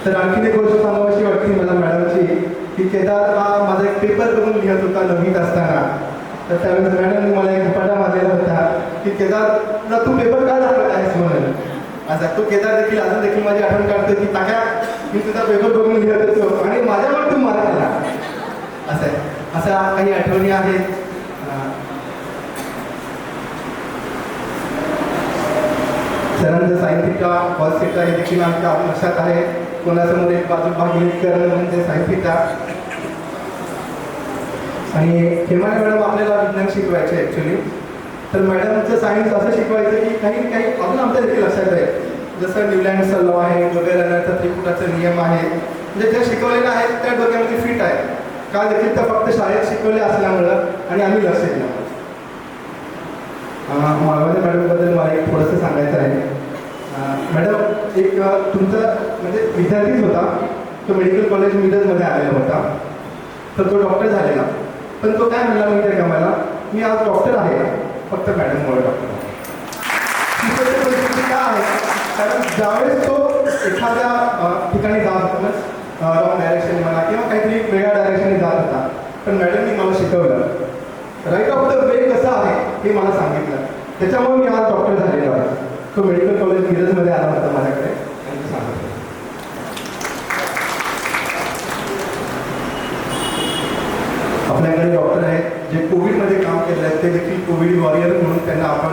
तर आणखीन एक गोष्ट सांगावीशी वाटते मला मॅडमची, की केदार हा माझा एक पेपर बघून लिहत होता 9वीत असताना. तर त्यावेळेस मॅडमने मला एक झपाटा मारलेला होता की केदार तू पेपर का दाखवत आहेस म्हणून. असा तो केदार देखील अजून देखील माझी आठवण काढतो की ताक्या मी तुझा पेपर बघून लिहत होतो आणि माझ्यावर तू मार्क आला. असं आहे. अशा काही आठवणी आहेत. सरांचं साइन थिटा कॉस थिटा हे देखील आमच्या लक्षात आहे. कोणासमोर एक बाजू भागित करणं म्हणजे साइन थिटा. आणि खेमाने मॅडम आपल्याला विज्ञान शिकवायचे ॲक्च्युली. तर मॅडमचं सायन्स असं शिकवायचं की काही अजून आमच्या देखील लक्षात आहे. जसं न्यूलँडचा लॉ आहे, वगैरेचा त्रिपुटाचा नियम आहे, म्हणजे जे शिकवलेलं आहे त्या डोक्यामध्ये फिट आहे. का देखील तर फक्त शाळेत शिकवले असल्यामुळं आणि आम्ही लक्ष दिलं. माळवाने मॅडमबद्दल मला एक थोडंसं सांगायचं आहे. मॅडम एक तुमचा म्हणजे विद्यार्थीच होता, तो मेडिकल कॉलेज मिरजमध्ये आलेला होता. तर तो डॉक्टर झालेला, पण तो काय म्हणला माहिती आहे का मला, मी आज डॉक्टर आहे फक्त मॅडममुळे डॉक्टर आहे. का आहे कारण ज्यावेळेस तो एखाद्या ठिकाणी जात होता, रॉंग डायरेक्शन म्हणा किंवा काहीतरी वेगळ्या डायरेक्शनने जात होता, पण मॅडमनी मला शिकवलं राईट ऑफ द वे कसं आहे हे मला सांगितलं. त्याच्यामुळे मी आज डॉक्टर झालेलो आहे. तो मेडिकल कॉलेज मिरजमध्ये आला होता माझ्याकडे आणि सांगितलं. आपल्याकडे डॉक्टर आहेत जे कोविडमध्ये काम केलेलं आहे, ते देखील कोविड वॉरियर म्हणून त्यांना आपण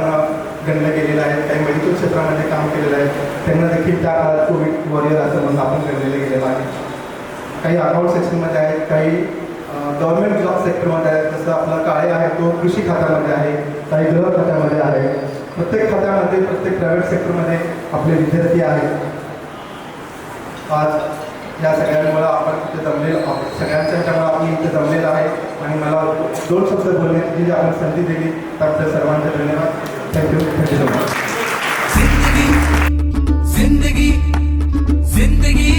गणलं गेलेलं आहे. काही मेडिकल क्षेत्रामध्ये काम केलेलं आहे, त्यांना देखील त्या काळात कोविड वॉरियर असं म्हणून आपण गणलेलं गेलेलं आहे. काही अकाउंट सेक्शनमध्ये आहेत, काही गव्हर्नमेंट जॉब सेक्टरमध्ये आहेत. जसं आपला काळे आहे तो कृषी खात्यामध्ये आहे, काही गृह खात्यामध्ये आहे. प्रत्येक खात्यामध्ये प्रत्येक प्रायव्हेट सेक्टरमध्ये आपले विद्यार्थी आहेत. आज या सगळ्यांमुळं आपण इथे जमलेलो आहोत. सगळ्यांच्या ह्याच्यामुळे आपण इथे जमलेलं आहे आणि मला 2 शब्द बोलण्याची जी आपण संधी दिली त्याबद्दल सर्वांचे धन्यवाद. Thank you so much. जिंदगी जिंदगी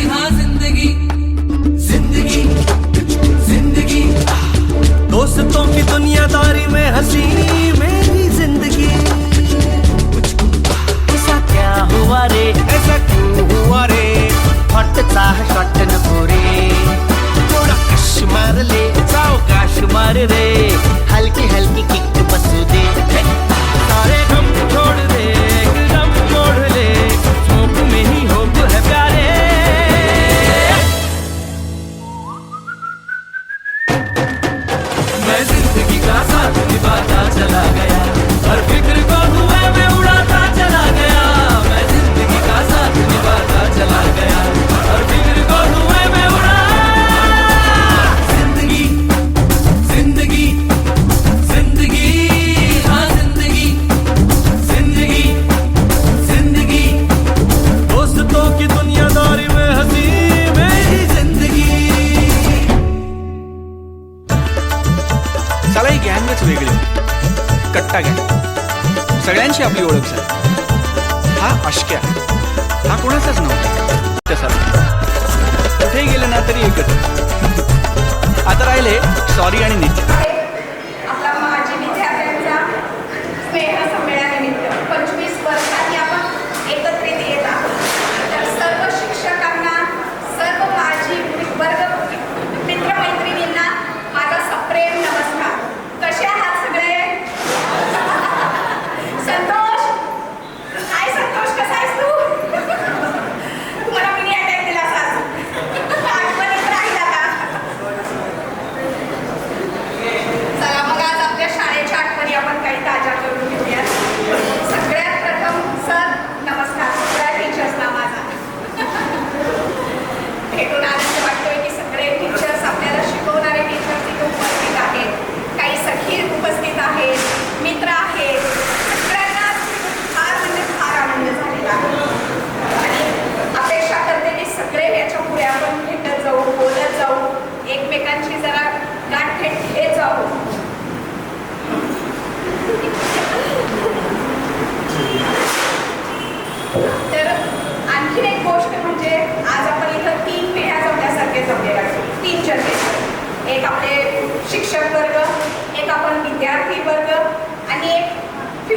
हाँ जिंदगी जिंदगी जिंदगी दोस्तों की दुनियादारी में हंसी मेरी जिंदगी. ऐसा क्या हुआ रे, ऐसा क्यों हुआ रे, हॉटचा शॉट नको रे, थोडा कश मार ले, सावकाश मार रे, हल्की हल्की किक बसू दे, सारे गम छोड़ दे, एकदम मोड़ ले, स्मोक में ही होप है प्यारे. मैं जिंदगी का साथ निभाता चला गया, हर फिक्र को धुएं में उड़ाता चला गया. मैं जिंदगी का साथ निभाता चला गया, हर फिक्र को धुएं में उड़ा. जिंदगी जिंदगी जिंदगी हाँ जिंदगी जिंदगी जिंदगी दोस्तों की दुनियादारी में हंसी मेरी जिंदगी. चला ही गँगच वेगळी, कट्टा गँग, सगळ्यांची आपली ओळख झाली. हा अश्क्या, हा कोणाचाच नव्हता तसा. कुठेही गेलं ना तरी एकच. आता राहिले सॉरी आणि नित्य. आपला माजी विद्यार्थ्यांचा स्नेह संमेलनानिमित्त 25 वर्षांनी आपण एकत्रित येत आहोत. तर सर्व शिक्षकांना, सर्व माजी वर्ग मित्रमैत्रिणींना माझा सप्रेम नमस्कार. कसे आहात सगळे? संतोष, काय संतोष, कसा आहेस तू? तुम्हाला मिनी अटॅक दिला असाच. आठवणीत राहिला का?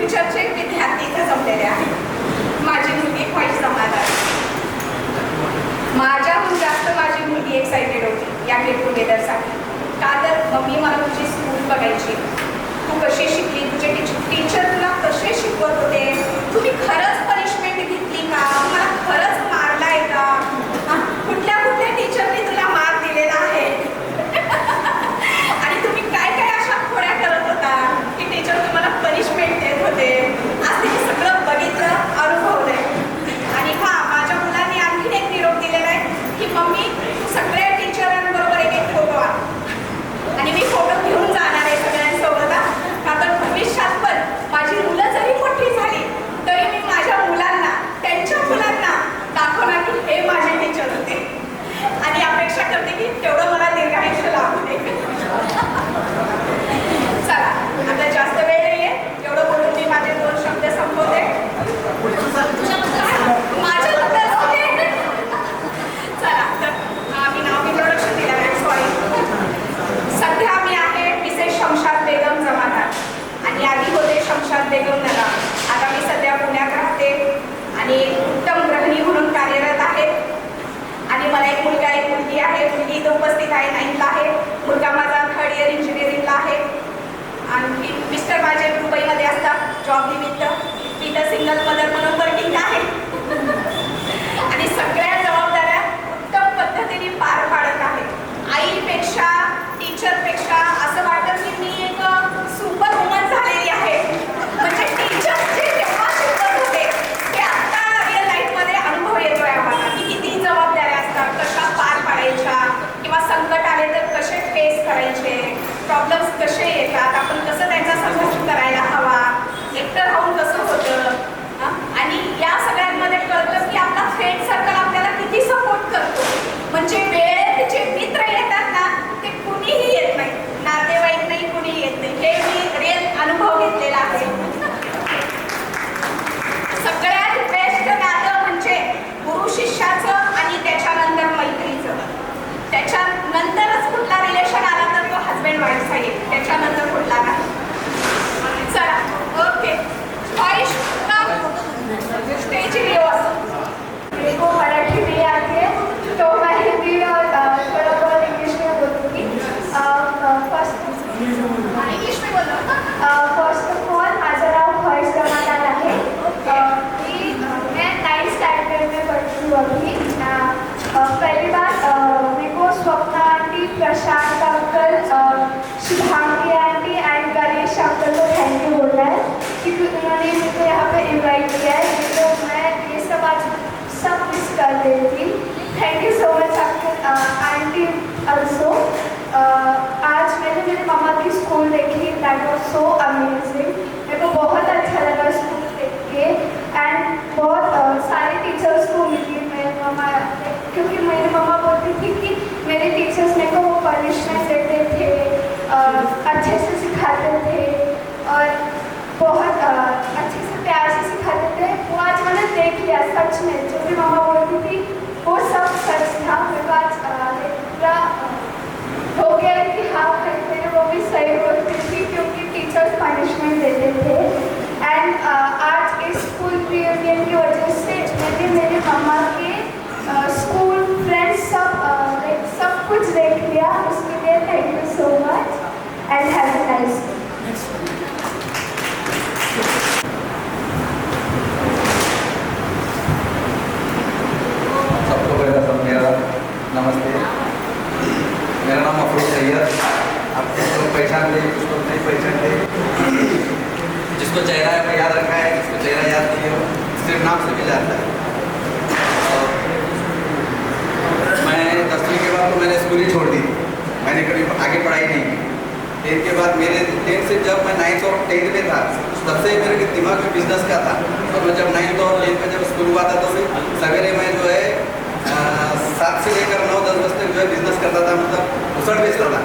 फ्युचरचे विद्यार्थी इथे जमलेले आहेत. माझी मुलगी व्हाईट जमादार. माझ्याहून जास्त माझी मुलगी एक्साइटेड होती या गेट टुगेदरसाठी. का तर मम्मी मला तुझी स्कूल बघायची, तू कशी शिकली, तुझे टीचर तुला कसे शिकवत होते, तुम्ही खरंच पनिशमेंट घेतली का, मला खरंच मारलाय का, कुठल्या कुठल्या टीचरनी तुला मार दिलेला आहे आणि तुम्ही काय काय अशा खोड्या करत होता की टीचर तुम्हाला पनिशमेंट देत होते. आज ते सगळं बघितलं, अनुभवलंय. आणि हा माझ्या मुलांनी आणखीन एक निरोप दिलेला आहे की मम्मी सगळ्या टीचरांबरोबर एक एक फोटो आण आणि मी फोटो घेऊन जाणार आहे सगळ्यांसोबत. का तर भविष्यात पण माझी मुलं जरी मोठी झाली तरी मी माझ्या मुलांना त्यांच्या मुलांना दाखवणार की हे माझे टीचर होते आणि अपेक्षा करते की तेवढं मला दीर्घायुष्य लाभू दे. चला आता जास्त वेळ नाहीये, एवढं बोलून मी माझे 2 शब्द संपवते. माझ्याबद्दल ओके. चला तर मी नाव इंट्रोडक्शन दिलं आहे, सॉरी. सध्या मी आहे मिसेस शमशाद बेगम जमादार आणि आधी होते शमशाद बेगम नगाम. आता मी सध्या पुण्यात राहते आणि उत्तम गृहिणी म्हणून कार्यरत आहे. आणि मला एक मुलगा एक मुलगी आहे. मुलगी इथं उपस्थित आहे, 9th आहे. मुलगा माझा 3rd इयर इंजिनिअरिंगला आहे. आणि मिस्टर माझे दुबईमध्ये असतात जॉब निमित्त. मी तर सिंगल मदर म्हणून वर्किंग आहे आणि सगळ्या जबाबदाऱ्या उत्तम पद्धतीने पार पाडत आहे. आईपेक्षा टीचरपेक्षा असं वाटतं की मी एक सुपर वुमन झालेली आहे. म्हणजे टीचर्स जे तेव्हा शिकवत होते ते आता रिअल लाईफमध्ये अनुभव येतोय आम्हाला की किती जबाबदाऱ्या असतात, कशा पार पाडायच्या किंवा संकट आले तर कसे फेस करायचे, प्रॉब्लेम्स कसे येतात, आपण कसं त्यांचा संघर्ष करायला हवा, एकटं राहून कसं होतं. आणि या सगळ्यांमध्ये कळतं की आपला फ्रेंड सर्कल आपल्याला किती सपोर्ट करतो. म्हणजे वेळेत जे मित्र येतात ना ते कुणीही येत नाही, नातेवाईक नाही, कुणीही येत नाही. हे मी रिअल अनुभव घेतलेला आहे. सगळ्यात बेस्ट नातं म्हणजे गुरु शिष्याचं आणि त्याच्यानंतर मैत्रीचं. त्याच्यानंतरच कुठला रिलेशन आला तर तो हजबंड वाईफचा येईल, त्याच्यानंतर कुठला नाही. चला ओके. स्टेज मेरे को मराठी नहीं आती है तो मैं हिंदी और थोड़ा बहुत इंग्लिश में बोलूँगी. फर्स्ट इंग्लिश में बोलो. फर्स्ट ऑफ ऑल माझं नाव हर्ष जमादार आहे. मैं 9th स्टैंडर्ड में पढ़ती हूँ अभी. पहली बात मेरे को Swapna aunty, Prashant uncle, Shubhangi aunty end Ganesh uncle को थैंक यू बोलना है क्योंकि उन्होंने मुझे यहाँ पे इन्वाइट किया है. तो मैं ये सब आज सब मिस कर रही थी. Thank you so much uncle aunty also. आज मैंने मेरी मम्मा की स्कूल देखी, दैट वॉज सो अमेजिंग. मेरे को बहुत अच्छा लगा स्कूल देख के एंड बहुत सारे टीचर्स को मिली मेरी मम्मा, क्योंकि मेरी मम्मा बोलती थी कि मेरे टीचर्स मेरे को वो पनिशमेंट देते थे, अच्छे से सिखाते थे और बहुत अच्छे से प्यार से सिखाते थे. वो आज मैंने देख लिया सच में, जो भी मम्मा बोलती थी वो सब सच था. मेरे को आज पूरा हो गया कि हाँ मेरे वो भी सही बोलती थी क्योंकि टीचर्स पनिशमेंट देते थे. एंड आज इस स्कूल रियूनियन की वजह से मैंने मेरे मम्मा के स्कूल फ्रेंड्स सब कुछ देख लिया. उसके लिए thank you so much end have a nice day. सबको पहले सब मेरा नमस्ते. मेरा नाम अफरोज सैयद. आप किसको पहचान ले, किसको नहीं पहचान ले, जिसको चेहरा है याद रखा है, जिसको चेहरा याद नहीं हो सिर्फ नाम से भी जानता है. मैं 10वीं के बाद तो मैंने स्कूल ही छोड़ दी. मैंने कभी आगे पढ़ाई नहीं की. 10th के बाद मेरे 10th से जब मैं 9th और 10th में था तब से मेरे दिमाग में बिजनेस का था. तो मैं जब 9th और 10th में जब स्कूल हुआ था तो सवेरे मैं जो है 7 से लेकर 9-10 बजे तक जो है बिजनेस करता था. मतलब उसड़ बेचता था,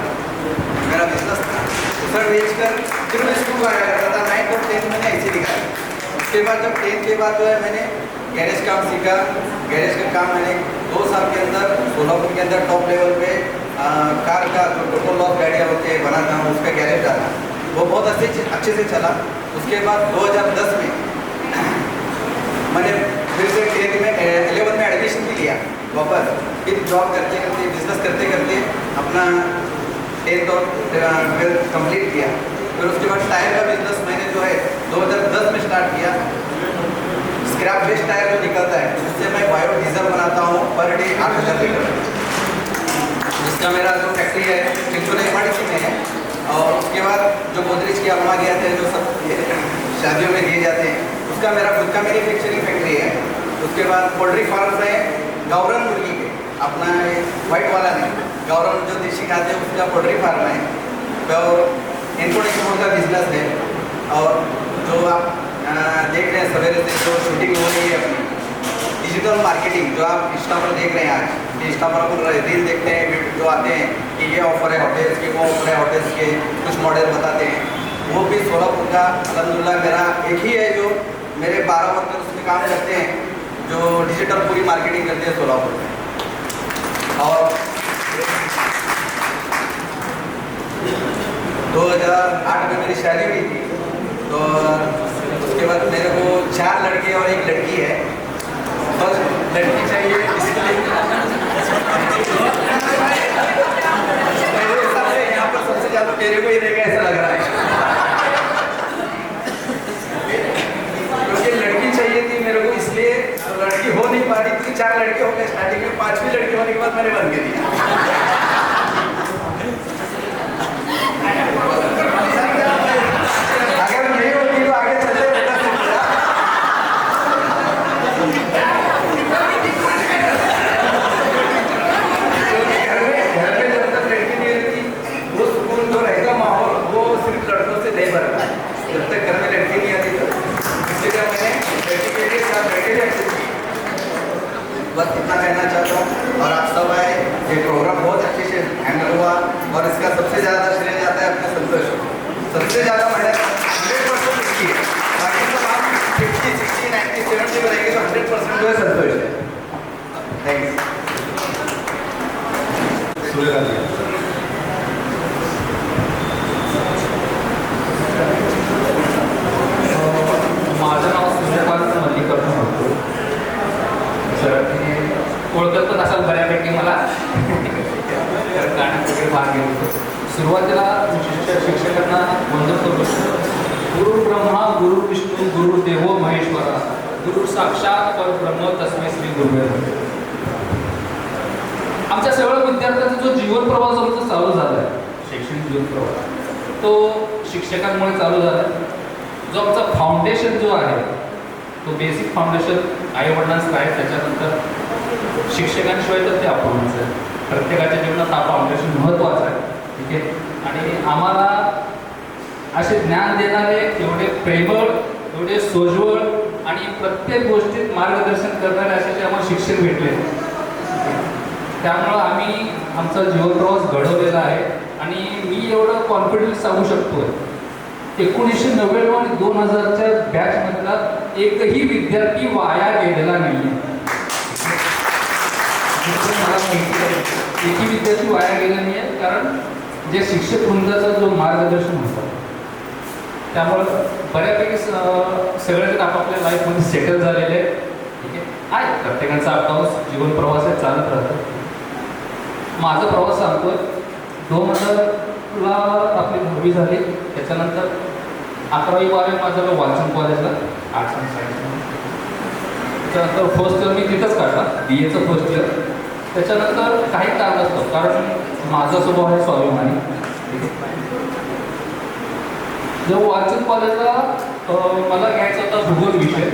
मेरा बिजनेस था. उसड़ बेच कर फिर मैं स्कूल आया करता था. 9th और 10th मैंने ऐसे निकाला. उसके बाद जब 10th के बाद जो है मैंने गैरेज काम सीखा. गैरेज का काम मैंने 2 साल के अंदर सोलापुर के अंदर टॉप लेवल पे कार का जो टोटल लॉस गाड़ियाँ होती है बनाता हूँ, उसका गैरेज डाला. वो बहुत अच्छे से चला। उसके बाद 2010 में मैंने फिर से 11 में एडमिशन भी लिया वापस, फिर जॉब करते करते बिजनेस करते करते अपना 10th और 12th कंप्लीट किया। फिर उसके बाद टायर का बिजनेस मैंने जो है 2010 में स्टार्ट किया। स्क्रैप वेस्ट टायर जो निकलता है उससे मैं बायोडीजल बनाता हूँ पर डे 8000 लीटर। इसका मेरा जो फैक्ट्री है चिंचोली MIDC में है। और उसके बाद जो गोदरेज की अलमारी आते हैं जो सब शादियों में दिए जाते हैं उसका मेरा खुद का मैन्युफैक्चरिंग फैक्ट्री है। उसके बाद पोल्ट्री फार्म है गौरन मुर्गी के, अपना वाइट वाला नहीं, गौरन जो देशी खाते हैं उसका पोल्ट्री फार्म है। और इम्पोर्ट एक्सपोर्ट का बिजनेस है। और जो आप देख रहे हैं सवेरे से जो शूटिंग हो रही है अपनी डिजिटल मार्केटिंग जो आप इंस्टा पर देख रहे हैं, आज इंस्टा पर अपन रील देखते हैं जो आते हैं कि ये ऑफर है होटल्स के, वो ऑफर है होटल्स के, कुछ मॉडल बताते हैं। वो भी सोलापुर का अल्हम्दुलिल्लाह मेरा एक ही है जो मेरे 12 वर्कर उसमें काम करते हैं जो डिजिटल पूरी मार्केटिंग करते हैं सोलापुर में। और 2008 में मेरी शादी हुई थी। तो उसके बाद मेरे को 4 लड़के और 1 लड़की है। बस लड़की चाहिए इसलिए मेरे हिसाब से यहाँ पर सबसे ज़्यादा मेरे को ही रहेगा ऐसा लग रहा है, क्योंकि लड़की चाहिए थी मेरे को, इसलिए लड़की हो नहीं पा रही थी। 4 लड़के हो गए स्टार्टिंग में, 5वीं लड़की होने के बाद मैंने बंद कर दिया। अगर नहीं होती तो आगे चलते घर में जब तक लड़की नहीं रहती वो सुकून जो रहेगा माहौल वो सिर्फ लड़कों से नहीं बनता है, जब तक घर में लड़की नहीं आती तो। इसलिए मैंने लड़की के लिए 4 लड़के भी एक्सेप्ट किए। बस इतना कहना चाहता हूँ। और आप सब आए, ये प्रोग्राम बहुत अच्छे से हैंडल हुआ और इसका सबसे ज़्यादा श्रेय जाता है अपने संतोष को। सबसे ज़्यादा मेहनत 100% इसकी है, बाकी सब आप 50, 60, 90, 70 में रहेंगे तो 100% जो है संतोष है। थैंक्स। माझं नाव सूर्यकांत मल्लिकार्जुन होतो सर, ओळखत पण असाल बऱ्यापैकी मला गाण्यात वगैरे भाग घेत होतो. सुरुवातीला शिक्षकांना वंदन करतो. गुरु ब्रह्मा गुरु विष्णू गुरु देवो महेश्वरा गुरु साक्षात परब्रह्म तस्मै श्री गुरुवे नमः. आमच्या सगळ्या विद्यार्थ्यांचा जो जीवन प्रवास जो चालू झाला आहे, शैक्षणिक जीवन प्रवास तो शिक्षकांमुळे चालू झाला आहे. जो आमचा फाउंडेशन जो आहे तो बेसिक फाउंडेशन आईवडिलांचं आहे, त्याच्यानंतर शिक्षकांशिवाय तर ते अपूर्णच आहे. प्रत्येकाच्या जीवनात हा फाउंडेशन महत्त्वाचा आहे. ठीक आहे. आणि आम्हाला असे ज्ञान देणारे एवढे प्रेमळ, एवढे सोज्वळ आणि प्रत्येक गोष्टीत मार्गदर्शन करणारे असे आम्हाला शिक्षक भेटले. त्यामुळं आम्ही आमचा जीवनप्रवास घडवलेला आहे. आणि मी एवढं कॉन्फिडन्स सांगू शकतो 1999 आणि 2000च्या बॅचमधला एकही विद्यार्थी वाया गेलेला नाही आहे. मला माहिती आहे एकही विद्यार्थी वाया गेला नाही आहे, कारण जे शिक्षक वृंदाचा जो मार्गदर्शन होतं त्यामुळं बऱ्यापैकी सगळेजण आपापल्या लाईफमध्ये सेटल झालेले आहेत. ठीक आहे. प्रत्येकाचा अपडाऊन जीवन प्रवास आहे, चालत राहतं. माझा प्रवास सांगतो 2000ला आपली 10वी झाली. त्याच्यानंतर 11वी 12वी माझं वाचन कॉलेजला आर्ट्स अँड सायन्स. त्याच्यानंतर फर्स्ट इयर मी तिथंच काढला, BAचं फर्स्ट इयर. त्याच्यानंतर काही कारण असतं, कारण माझा स्वभाव आहे स्वाभिमानी. जेव्हा वाचन कॉलेजला मला घ्यायचा होता भूगोल विषय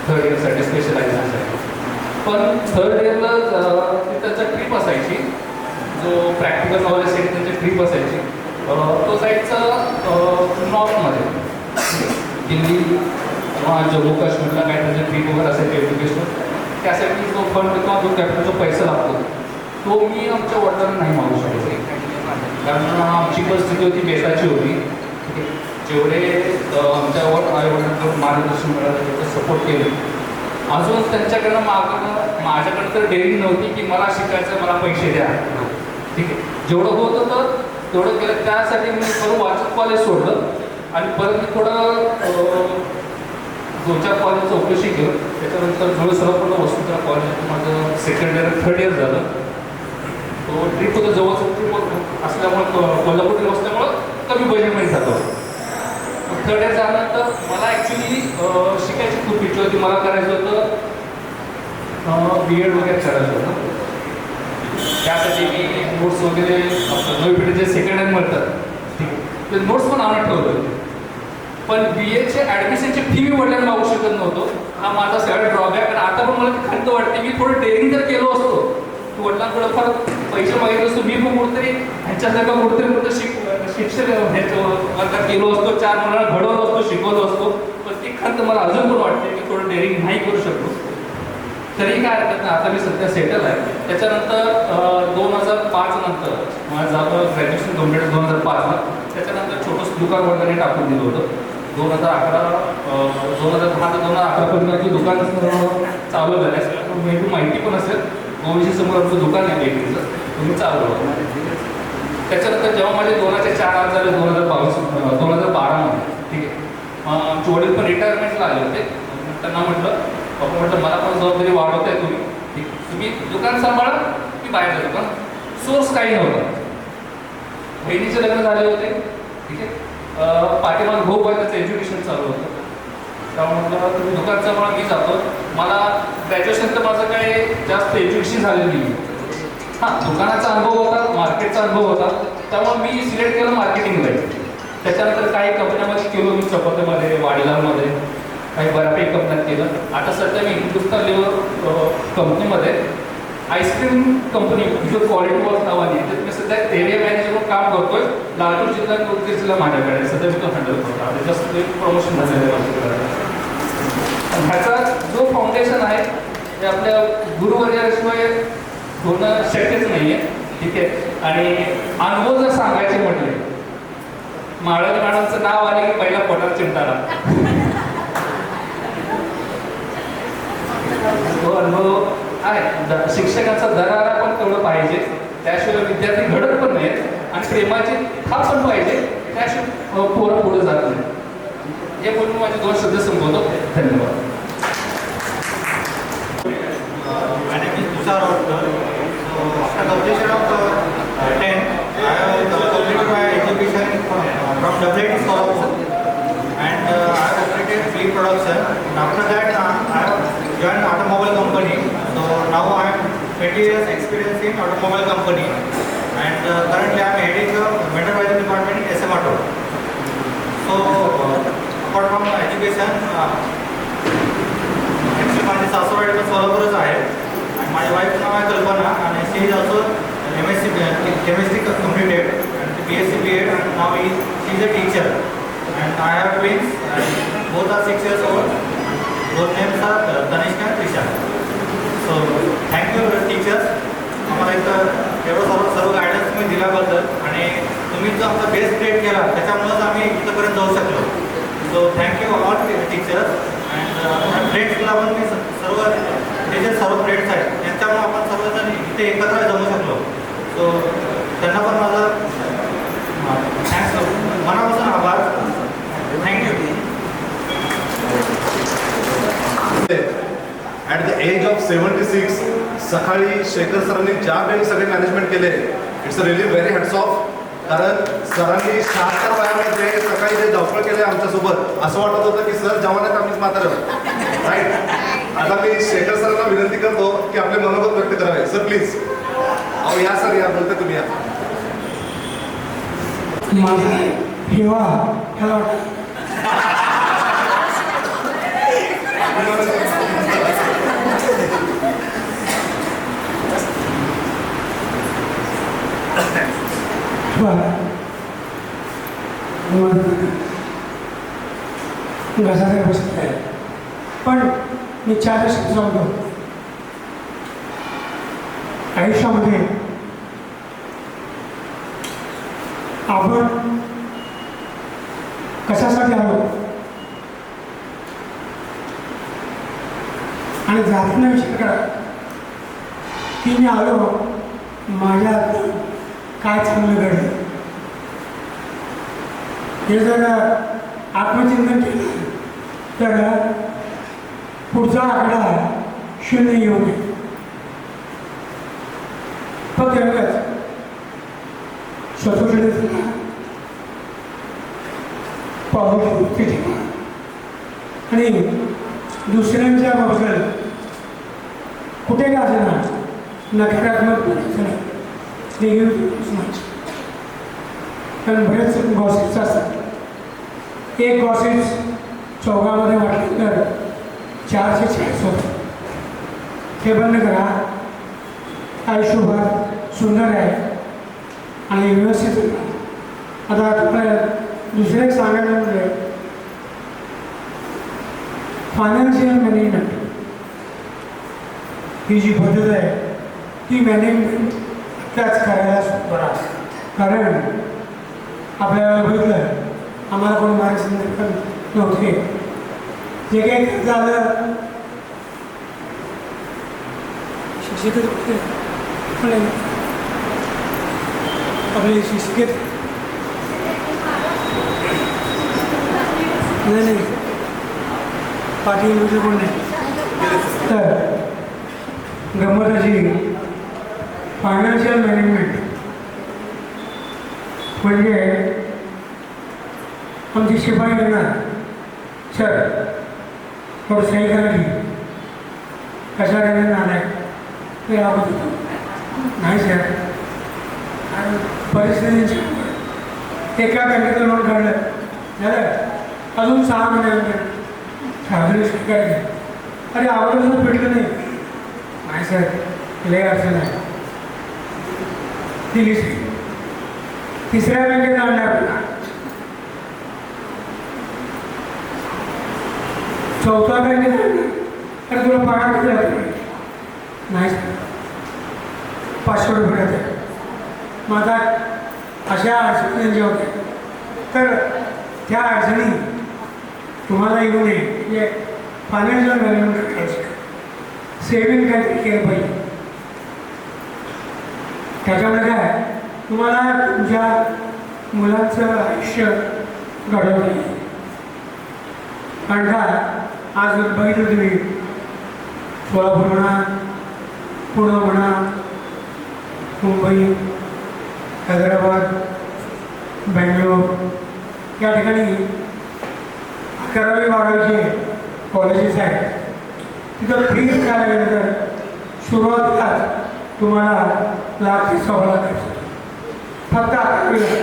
3rd इयरसाठी स्पेशलायझेशनसाठी. पण 3rd इयरला त्यांच्या ट्रिप असायची, जो प्रॅक्टिकल नॉलेजसाठी त्यांची ट्रिप असायची. तो जायचा नॉर्थमध्ये, दिल्ली किंवा जम्मू काश्मीरला काय त्यांची ट्रिप वगैरे असायची एज्युकेशन. त्यासाठी जो फंड किंवा जो कॅपिटल जो पैसा लागतो तो मी आमच्या वडिलांना नाही मागू शकतो, कारण आमची परिस्थिती होती बेताची होती. जेवढे आमच्या आईवडिलांकडून मार्गदर्शन मिळालं, तेवढं सपोर्ट केलं. अजून त्यांच्याकडनं माझ्याकडं तर डेअरिंग नव्हती की मला शिकायचं, मला पैसे द्या. ठीक आहे. जेवढं होत होतं तेवढं केलं. त्यासाठी मी परत वाचक कॉलेज सोडलं आणि परत मी थोडं 2-4 कॉलेज चौकशी केलं. त्याच्यानंतर जवळ सर्वपूर्ण वसुंधरा कॉलेज माझं सेकंड इयर 3rd इयर झालं. तो ट्रिप होतं जवळचं ट्रिप असल्यामुळं कोल्हापूर असल्यामुळं कमी बजेटमध्ये जातो. 3rd इयर झाल्यानंतर मला ॲक्च्युली शिकायची खूप इच्छा होती. मला करायचं होतं BEd वगैरे करायचं होतं. त्यासाठी मी नोट्स वगैरे नवी पिढीचे सेकंड हँड मिळतात ठीक आहे, ते नोट्स पण आणत ठेवलं. पण BAचे ॲडमिशनची फी मी वडिलांना मागू शकत नव्हतो. हा माझा सगळा ड्रॉबॅक. आणि आता पण मला खंत वाटते मी थोडं डेअरिंग जर केलो असतो की वडिलांकडे फार पैसे मागितले असतो, मी पण कुठेतरी ह्यांच्यासारखं कुठेतरी शिक्षक ह्याचं केलो असतो, 4 मुलांना घडवलं असतो, शिकवलं असतो. पण ती खंत मला अजून पण वाटते की थोडं डेअरिंग नाही करू शकतो. तरी काय हरकत नाही, आता मी सध्या सेटल आहे. त्याच्यानंतर 2005 नंतर माझं ग्रॅज्युएशन कम्प्लीट 2005ला. त्याच्यानंतर छोटंसं दुकान वगैरे टाकून दिलं होतं. 2010 ते 2011पर्यंत दुकान चालू झालं असेल, मे बी माहिती पण असेल. गोविंदजी समोर आमचं दुकान आहे बेकरीचं, तुम्ही चालवलं. त्याच्यानंतर जेव्हा माझे 2004 झाले 2012मध्ये ठीक आहे, आमचे वडील पण रिटायरमेंटला आले होते. त्यांना म्हटलं मला पण जबाबदारी वाढवत आहे तुम्ही, ठीक तुम्ही दुकान सांभाळा, मी बाहेर जातो. पण सोर्स काही नव्हता. बहिणीचे लग्न झाले होते ठीक आहे, पाठीमाग भाऊ आहे त्याचं एज्युकेशन चालू होतं. त्यामुळे म्हटलं तुम्ही दुकान सांभाळा, मी जातो. मला ग्रॅज्युएशन तर माझं काही जास्त एज्युकेशन झालेलं नाही. हां, दुकानाचा अनुभव होता, मार्केटचा अनुभव होता. त्यामुळे मी सिलेक्ट केलं मार्केटिंगला. त्याच्यानंतर काही कंपन्यामध्ये केलो मी, चपातीमध्ये, वाडीलामध्ये, काही बऱ्यापैकी कंपन्यात केलं. आता सध्या मी हिंदुस्तान लेवर कंपनीमध्ये आईस्क्रीम कंपनी जो क्वालिटी वर्क नावाने तर मी सध्या एरिया मॅनेजर म्हणून काम करतोय. लातूर जिल्हा उदगीर जिल्हा माझ्याकडे सध्या मी तो हँडल करतो. आता जस्ट प्रमोशन झालेलं आहे. ह्याचा जो फाउंडेशन आहे ते आपल्या गुरुवर्याशिवाय होणं शक्यच नाही आहे ठीक आहे. आणि अनुभव जर सांगायचे म्हटले, माळद मॅडमचं नाव आले की पहिला पोटात चिंताला. तो अनुभव आहे. शिक्षकांचा दरारा पण तेवढं पाहिजे, त्याशिवाय विद्यार्थी घडत पण नाहीत. आणि प्रेमाची थाप पण पाहिजे, त्याशिवाय पोरं पुढे जात नाही. हे बोलून माझे 2 शब्द संपवतो. धन्यवाद. My name is Tushar Orkar. So after completion of 10th, I have completed my education from WIT Solapur, and I have completed film production. And after that, I have joined automobile company. So now I have 20 years experience in automobile company, and currently I am heading the vendor department in SM Auto. So apart from education, actually माझे सासू आहे सोलापूरच आहे. My wife's name is Kalpana, and she is also MSc chemistry completed and BSc BEd, and now she is a teacher. And I have twins, and both are 6 years old. Both names are Tanishka and Trisha. So thank you teachers. आम्हाला एवढं सर्व गायडन्स तुम्ही दिल्याबद्दल, आणि तुम्ही जो आमचा बेस्ट ग्रेड केला त्याच्यामुळेच आम्ही इथंपर्यंत जाऊ शकलो. So thank you all teachers. And फ्रेंड्सला पण मी सर्व हे जे सर्व फ्रेंड्स आहेत त्यांच्यामुळे आपण सर्वजण इथे एकत्र जमू शकलो. सो त्यांना पण माझं थँक्स, मनापासून आभार. Thank you. At the age of 76 सकाळी शेखर सरांनी ज्या वेळी सगळे मॅनेजमेंट केले, it's really very hats off. कारण सरांनी 76 वयामध्ये सकाळी जे धावपळ केले आमच्यासोबत, असं वाटत होतं की सर जवानात आम्हीच म्हातारे राईट. आता मी शेखर सरांना विनंती करतो की आपले मनोगत व्यक्त करावे. Sir please. अहो या सर, या बोलते तुम्ही या. माझा हेवा ह्याला घसारे बसत आहे. पण मी 4 शब्द सांगतो. आयुष्यामध्ये आपण कशासाठी आलो आणि जातीने विचार करा की मी आलो माझ्या काय चांगलं घडलं. हे जर आत्मचिंतन केलं तर पुढचा आकडा 0 येऊ नये. फक्त एवढंच स्वतःकडे पॉझिटिव्हिटी ठेवा आणि दुसऱ्यांच्या बद्दल कुठे का असणार नकारात्मक बोलायचं नाही, निगेटिव्ह नाही. कारण बरेच गॉसिप्स असतात. एक गॉसिप्स चौघामध्ये वाटले तर 440 होतं. हे बंद करा. आयुष्यभर सुंदर आहे आणि व्यवस्थित. आता तुम्हाला दुसरं एक सांगायला म्हणजे फायनान्शियल मॅनेजमेंट ही जी पद्धत आहे ती मॅनेजमेंट त्याच करायला सुद्धा. कारण आपल्याला बघितलं आम्हाला कोण मार्गदर्शन नव्हते. जे काही झालं शिक्षित होते पण आपले शिक्षित नाही पाटील म्हणजे कोण नाही. तर गंमत अशी फायनान्शियल मॅनेजमेंट म्हणजे आमची शिपाई येणार सर थोडं सही करायची कशा राहिलं नाही ते आवडत होतं नाही सर. आणि परिस्थितींची एका बँकेचं लोन काढलं झालं अजून 6 महिन्यानंतर सागरी स्वीकारली. अरे आवडलं भेटलं नाही सर लय अडचण आहे दिली. तिसऱ्या बँकेत आणणार चौथ्या बँकेत अरे तुला पगार किती राहतो नाही सर 500 रुपये राहते. मग आता अशा अडचणी ज्या होत्या तर त्या अडचणी तुम्हाला येऊ नये म्हणजे फायनान्शियल मॅनेजमेंट करायचं. सेविंग काहीतरी केलं पाहिजे. त्याच्यामुळे काय तुम्हाला तुमच्या मुलांचं आयुष्य घडवलं नाही. कारण का आज बघितलं तुम्ही सोलापूर म्हणा पुणे म्हणा मुंबई हैदराबाद बेंगलोर या ठिकाणी 11वी 12वीचे कॉलेजेस आहेत. तिथं फीज काय गेलं तर सुरुवातीलाच तुम्हाला लाख ते 1.25 लाख फक्त 11वीला.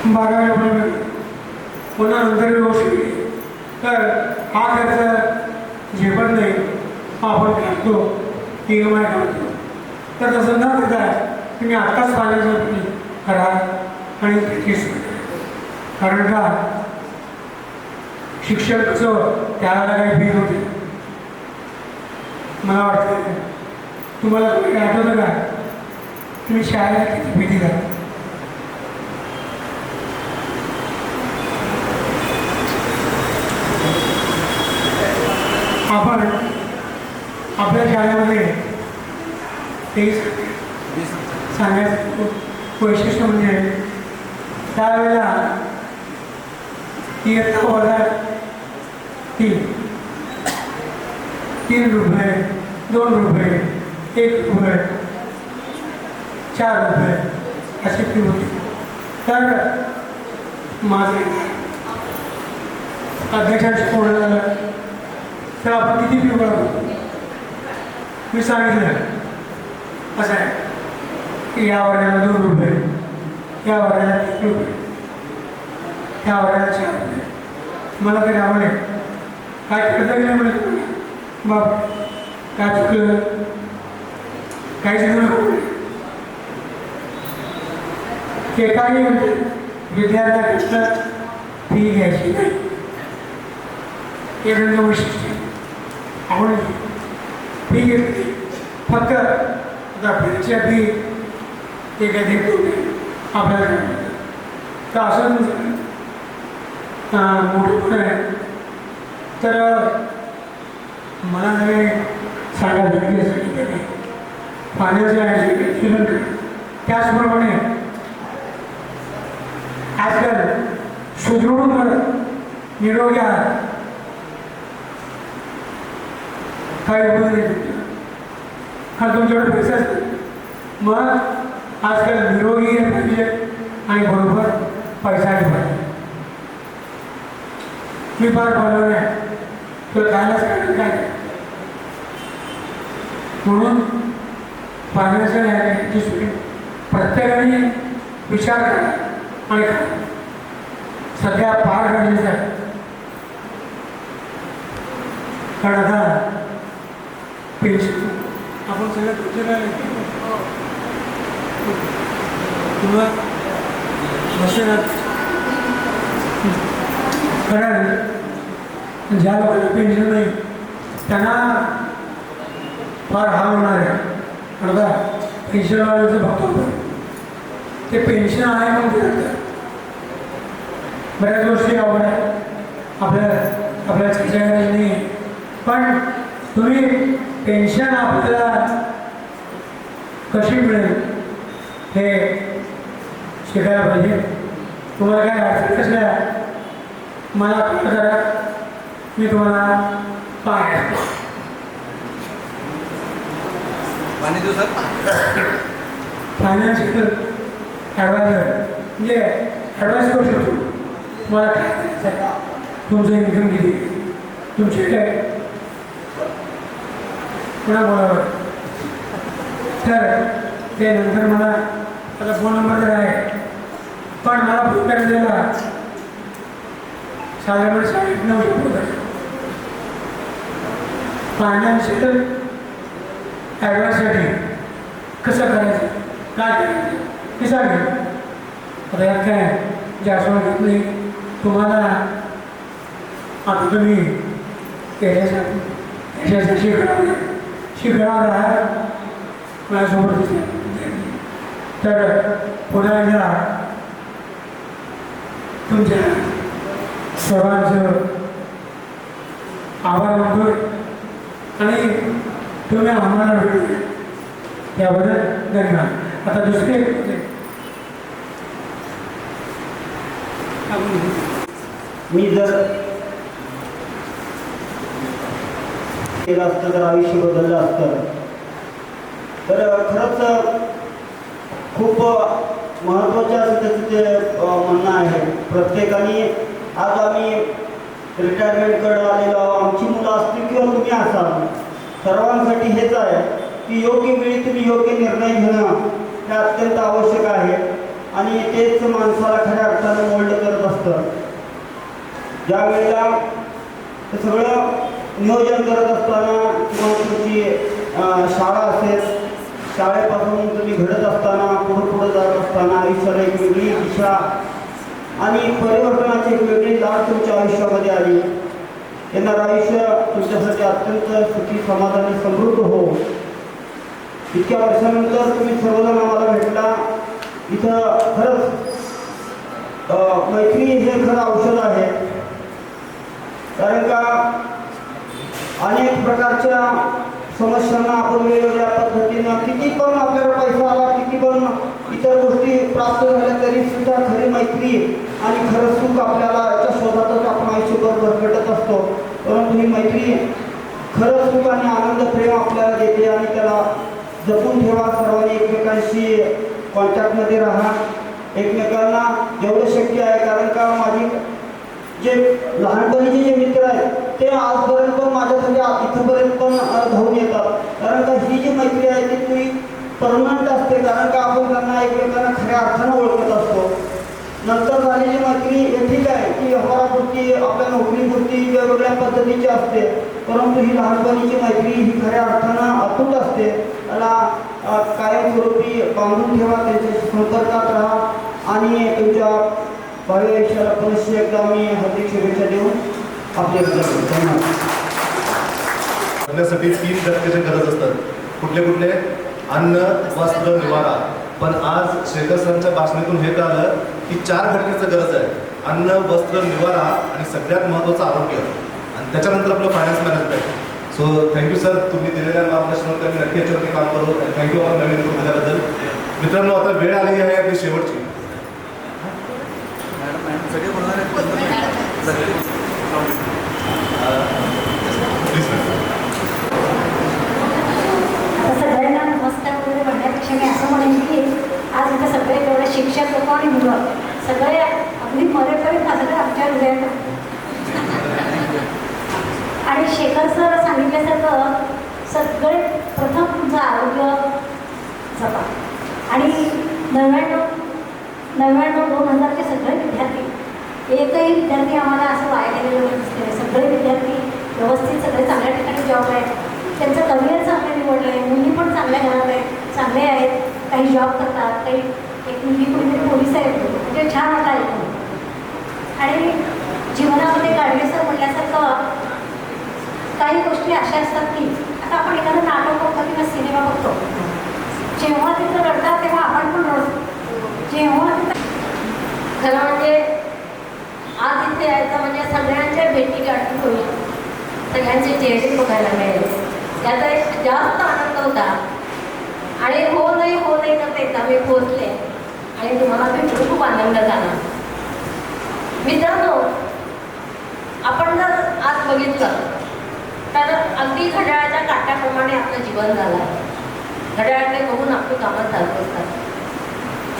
12वी पुन्हा नंतर व्यवस्थित तर हा खर्च झेपत नाही आपण काढतो EMI काढतो. तर तसं न करता तुम्ही आत्ताच फायनान्शियल करा आणि प्रॅक्टिस करा. कारण का शिक्षण कसं त्याला काही फीज होते. मला वाटतं तुम्हाला आठवतं का तुम्ही शाळेला किती फी दिला. आपण आपल्या शाळेमध्ये ते सांगायचं वैशिष्ट्य म्हणजे त्यावेळेला इयत्ता वर्गात 3 रुपये 2 रुपये 1 रुपये 4 रुपये अशी फी होती. तर माझे अध्यक्षांशी पूर्ण झालं तर आपण किती फी भरतो. मी सांगितलं असं आहे की या वर्गाला 2 रुपये या वर्गाला 1 रुपये त्या वर्गाला 4 रुपये. मला तरी आवडेल काय करता गेलं म्हणजे बाप काय चुकलं काही चुकलं एकाही विद्यार्थ्यापेक्षा फी घ्यायची नाही. हे त्यांचं वैशिष्ट्य आवड फी घेतली फक्त आता फीच्या फी ते काय देतो आपल्याला तर असं मोठं आहे. तर मला नव्हे सांगायचं फायनान्शियल एज्युकेशन त्याचप्रमाणे आजकाल सुदृढ निरोगी आहार काही उपयोग नाही कारण तुमच्याकडे पैसे असते मग आजकाल निरोगी पाहिजे आणि बरोबर पैसाही पाहिजे. मी फार बोलवलं आहे तुला खायलाच काय म्हणून फायनान्शियल ॲक्टिव्हिटी प्रत्येकाने विचार करा आणि सध्या फार गरजेचं आहे. कारण आता पेन्शन आपण सगळ्या किंवा बसेल कारण ज्या लोकांना पेन्शन नाही त्यांना फार हाल होणार आहे. आता पेन्शनवाल्याचं बघतो ते पेन्शन आहे म्हणून बऱ्याच गोष्टी आवड आहे आपल्याला चर्चा करायची नाही पण तुम्ही पेन्शन आपल्याला कशी मिळेल हे शिकायला पाहिजे. तुम्हाला काय अडचण कसल्या मला कॉल करा मी तुम्हाला पाहतो. फायनान्शियल ॲडवायझर म्हणजे ॲडवाईस करू शकतो मला काय करायचं तुमचं इन्कम किती तुमचे काय पुन्हा बोलावं तर ते नंतर मला आता फोन नंबर तर आहे पण मला फोन करायला साधारण 9:30 फायनान्शियल ॲडवाईससाठी कसं करायचं काय करायचं हे सांगेल. आता यात काय जास्त घेत नाही तुम्हाला आता तुम्ही त्याच्यासाठी शिकणार आहात माझ्यासोबत तर पुन्हा एकदा तुमच्या सर्वांचं आभार मानतोय आणि तुम्ही आम्हाला भेटले त्याबद्दल धन्यवाद. आता दुसरे मी जर केलं असतं तर आयुष्य बदललं असतं तर खरंच खूप महत्त्वाचे असं त्याचं ते म्हणणं आहे. प्रत्येकाने आज आम्ही रिटायरमेंटकडे आलेलो आमची मुलं असतील किंवा तुम्ही असाल सर्वांसाठी हेच आहे की योग्य वेळी तुम्ही योग्य निर्णय घेणं हे अत्यंत आवश्यक आहे आणि तेच माणसाला खऱ्या अर्थानं मोल्ड करत असतं. ज्या वेळेला हे सगळं नियोजन करत असताना किंवा तुमची शाळा असेल शाळेपासून तुम्ही घडत असताना पुढं जात असताना आयुष्याला एक वेगळी दिशा आणि परिवर्तनाची एक वेगळी लाट तुमच्या आयुष्यामध्ये आली. येणारं आयुष्य तुमच्यासाठी अत्यंत सुखी समाधानी समृद्ध हो. इतक्या वर्षानंतर तुम्ही सर्वजण आम्हाला भेटला इथं खरंच मैत्री हे खरं औषध आहे. कारण का अनेक प्रकारच्या समस्यांना आपण वेगवेगळ्या पद्धतीनं किती पण आपल्याला पैसा आला किती पण इतर गोष्टी प्राप्त झाल्या तरी सुद्धा खरी मैत्री आणि खरं सुख आपल्याला याच्या शोधातच आपण आयुष्यभर भरकटत असतो. परंतु ही मैत्री खरं सुख आणि आनंद प्रेम आपल्याला देते आणि त्याला जपून ठेवा. सर्वांनी एकमेकांशी कॉन्टॅक्टमध्ये राहा एकमेकांना जेवढं शक्य आहे. कारण का माझी जे लहानपणीचे जे मित्र आहेत ते आजपर्यंत पण माझ्यासाठी इथंपर्यंत पण धावून येतात. कारण का ही जी मैत्री आहे ती तुम्ही परमनंट असते. कारण का आपण त्यांना एकमेकांना खऱ्या अर्थानं ओळखत असतो. नंतर झालेली मैत्री हे ठीक आहे की व्यवहारापुरती आपल्या नोकरीपुरती वेगवेगळ्या पद्धतीची असते परंतु ही लहानपणीची मैत्री ही खऱ्या अर्थानं अतूट असते. त्याला कायमस्वरूपी बांधून ठेवा त्यांच्या संपर्कात राहा आणि तुमच्या भावी आयुष्याला पुनश्च एकदा मी हार्दिक शुभेच्छा देऊन आपल्याकडे धन्यवाद. करण्यासाठी 3 घटकाची गरज असतात. कुठले अन्न वस्त्र निवारा. पण आज शेखर सरांच्या भाषणातून हे कळलं की 4 घटकाची गरज आहे. अन्न वस्त्र निवारा आणि सगळ्यात महत्त्वाचं आरोग्य आणि त्याच्यानंतर आपलं finance management. So thank you sir तुम्ही दिलेल्या मार्गदर्शनावर आम्ही नक्की याच्यावरती काम करू. थँक्यू आम्हाला नवीन दिल्याबद्दल. मित्रांनो आता वेळ आली आहे आपली शेवटची. आता सगळ्यांना नमस्कार वगैरे म्हणण्यापेक्षा मी असं म्हणेन की आज इथं सगळे तेवढे शिक्षक लोक आणि मुलं सगळे अगदी मरेपर्यंत सगळे आमच्या हृदयात. आणि शेखर सर सांगितल्यासारखं सगळे प्रथम तुमचं आरोग्य जपा. आणि 99-2000चे सगळे विद्यार्थी, एकही विद्यार्थी आम्हाला असं वाया गेलेलं दिसते नाही. सगळे विद्यार्थी व्यवस्थित सगळे चांगल्या ठिकाणी जॉब आहेत, त्यांचं करिअर चांगलं निवडलं आहे, मुली पण चांगल्या घरात आहेत, चांगले आहेत, काही जॉब करतात, काही एक मुलगी कुठेतरी पोलीस आहेत, म्हणजे छान आता ऐकून. आणि जीवनामध्ये गाडगे सर म्हटल्यासारखं काही गोष्टी अशा असतात की आता आपण एखादं नाटक बघतो किंवा सिनेमा बघतो, जेव्हा तिथं रडतात तेव्हा आपण पण रडतो. जेव्हा खरं म्हणजे आज इथे यायचं म्हणजे सगळ्यांच्या भेटी गाठी होईल, सगळ्यांचे चेहरे बघायला मिळेल, याचा एक जास्त आनंद होता. आणि हो नाही करता मी पोहोचले आणि तुम्हाला भेटून खूप आनंद झाला. मित्रांनो, आपण जर आज बघितलं तर अगदी घड्याळाच्या काट्याप्रमाणे आपलं जीवन झालं आहे. घड्याळाकडे बघून आपली कामं चालू असतात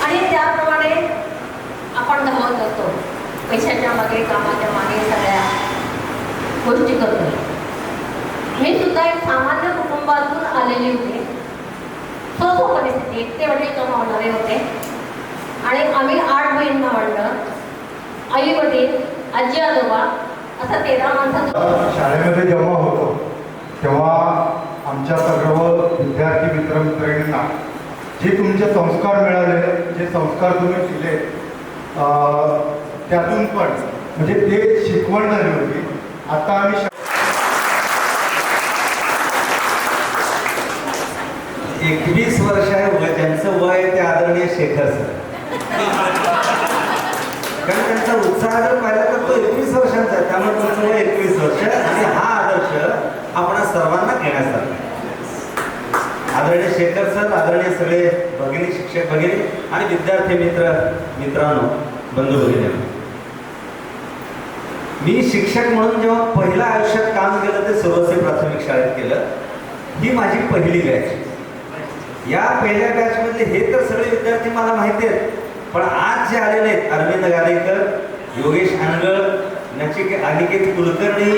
आणि त्याप्रमाणे आपण धावत असतो, पैशाच्या मागे, कामाच्या मागे, सगळ्या गोष्टी करतो. मी सुद्धा एक सामान्य कुटुंबातून आलेली होते. सोपं परिस्थिती, एकटे वडील कमावणारे होते आणि आम्ही 8 बहीण भावंडं, आई वडील, आजी आजोबा असा 13 माणसाचा. शाळेमध्ये जेव्हा होतो तेव्हा आमच्या सर्व विद्यार्थी मित्रमैत्रिणींना जे तुमचे संस्कार मिळाले, जे संस्कार तुम्ही दिले, त्यातून पण म्हणजे ते शिकवण झाली होती. आता आम्ही 21 वर्ष आहे वय, ज्यांचं वय आहे ते आदरणीय शेखर सर. कारण त्यांचा उत्साह जर पाहिला तर तो 21 वर्षांचा आहे, त्यामुळे तुमचं वय 21 वर्ष आणि हा आदर्श आपण सर्वांना घेण्यासारखा. आदरणीय शेखर सर, आदरणीय सगळे भगिनी, शिक्षक भगिनी आणि विद्यार्थी मित्रांनो, बंधू भगिनी, मी शिक्षक म्हणून जेव्हा पहिल्या आयुष्यात काम केलं ते सर्वश्री प्राथमिक शाळेत केलं. ही माझी पहिली बॅच. या पहिल्या बॅच मधले हे तर सगळे विद्यार्थी मला माहिती आहेत, पण आज जे आलेले आहेत अरविंद गाडेकर, योगेश अनगळ, अनिकेत कुलकर्णी,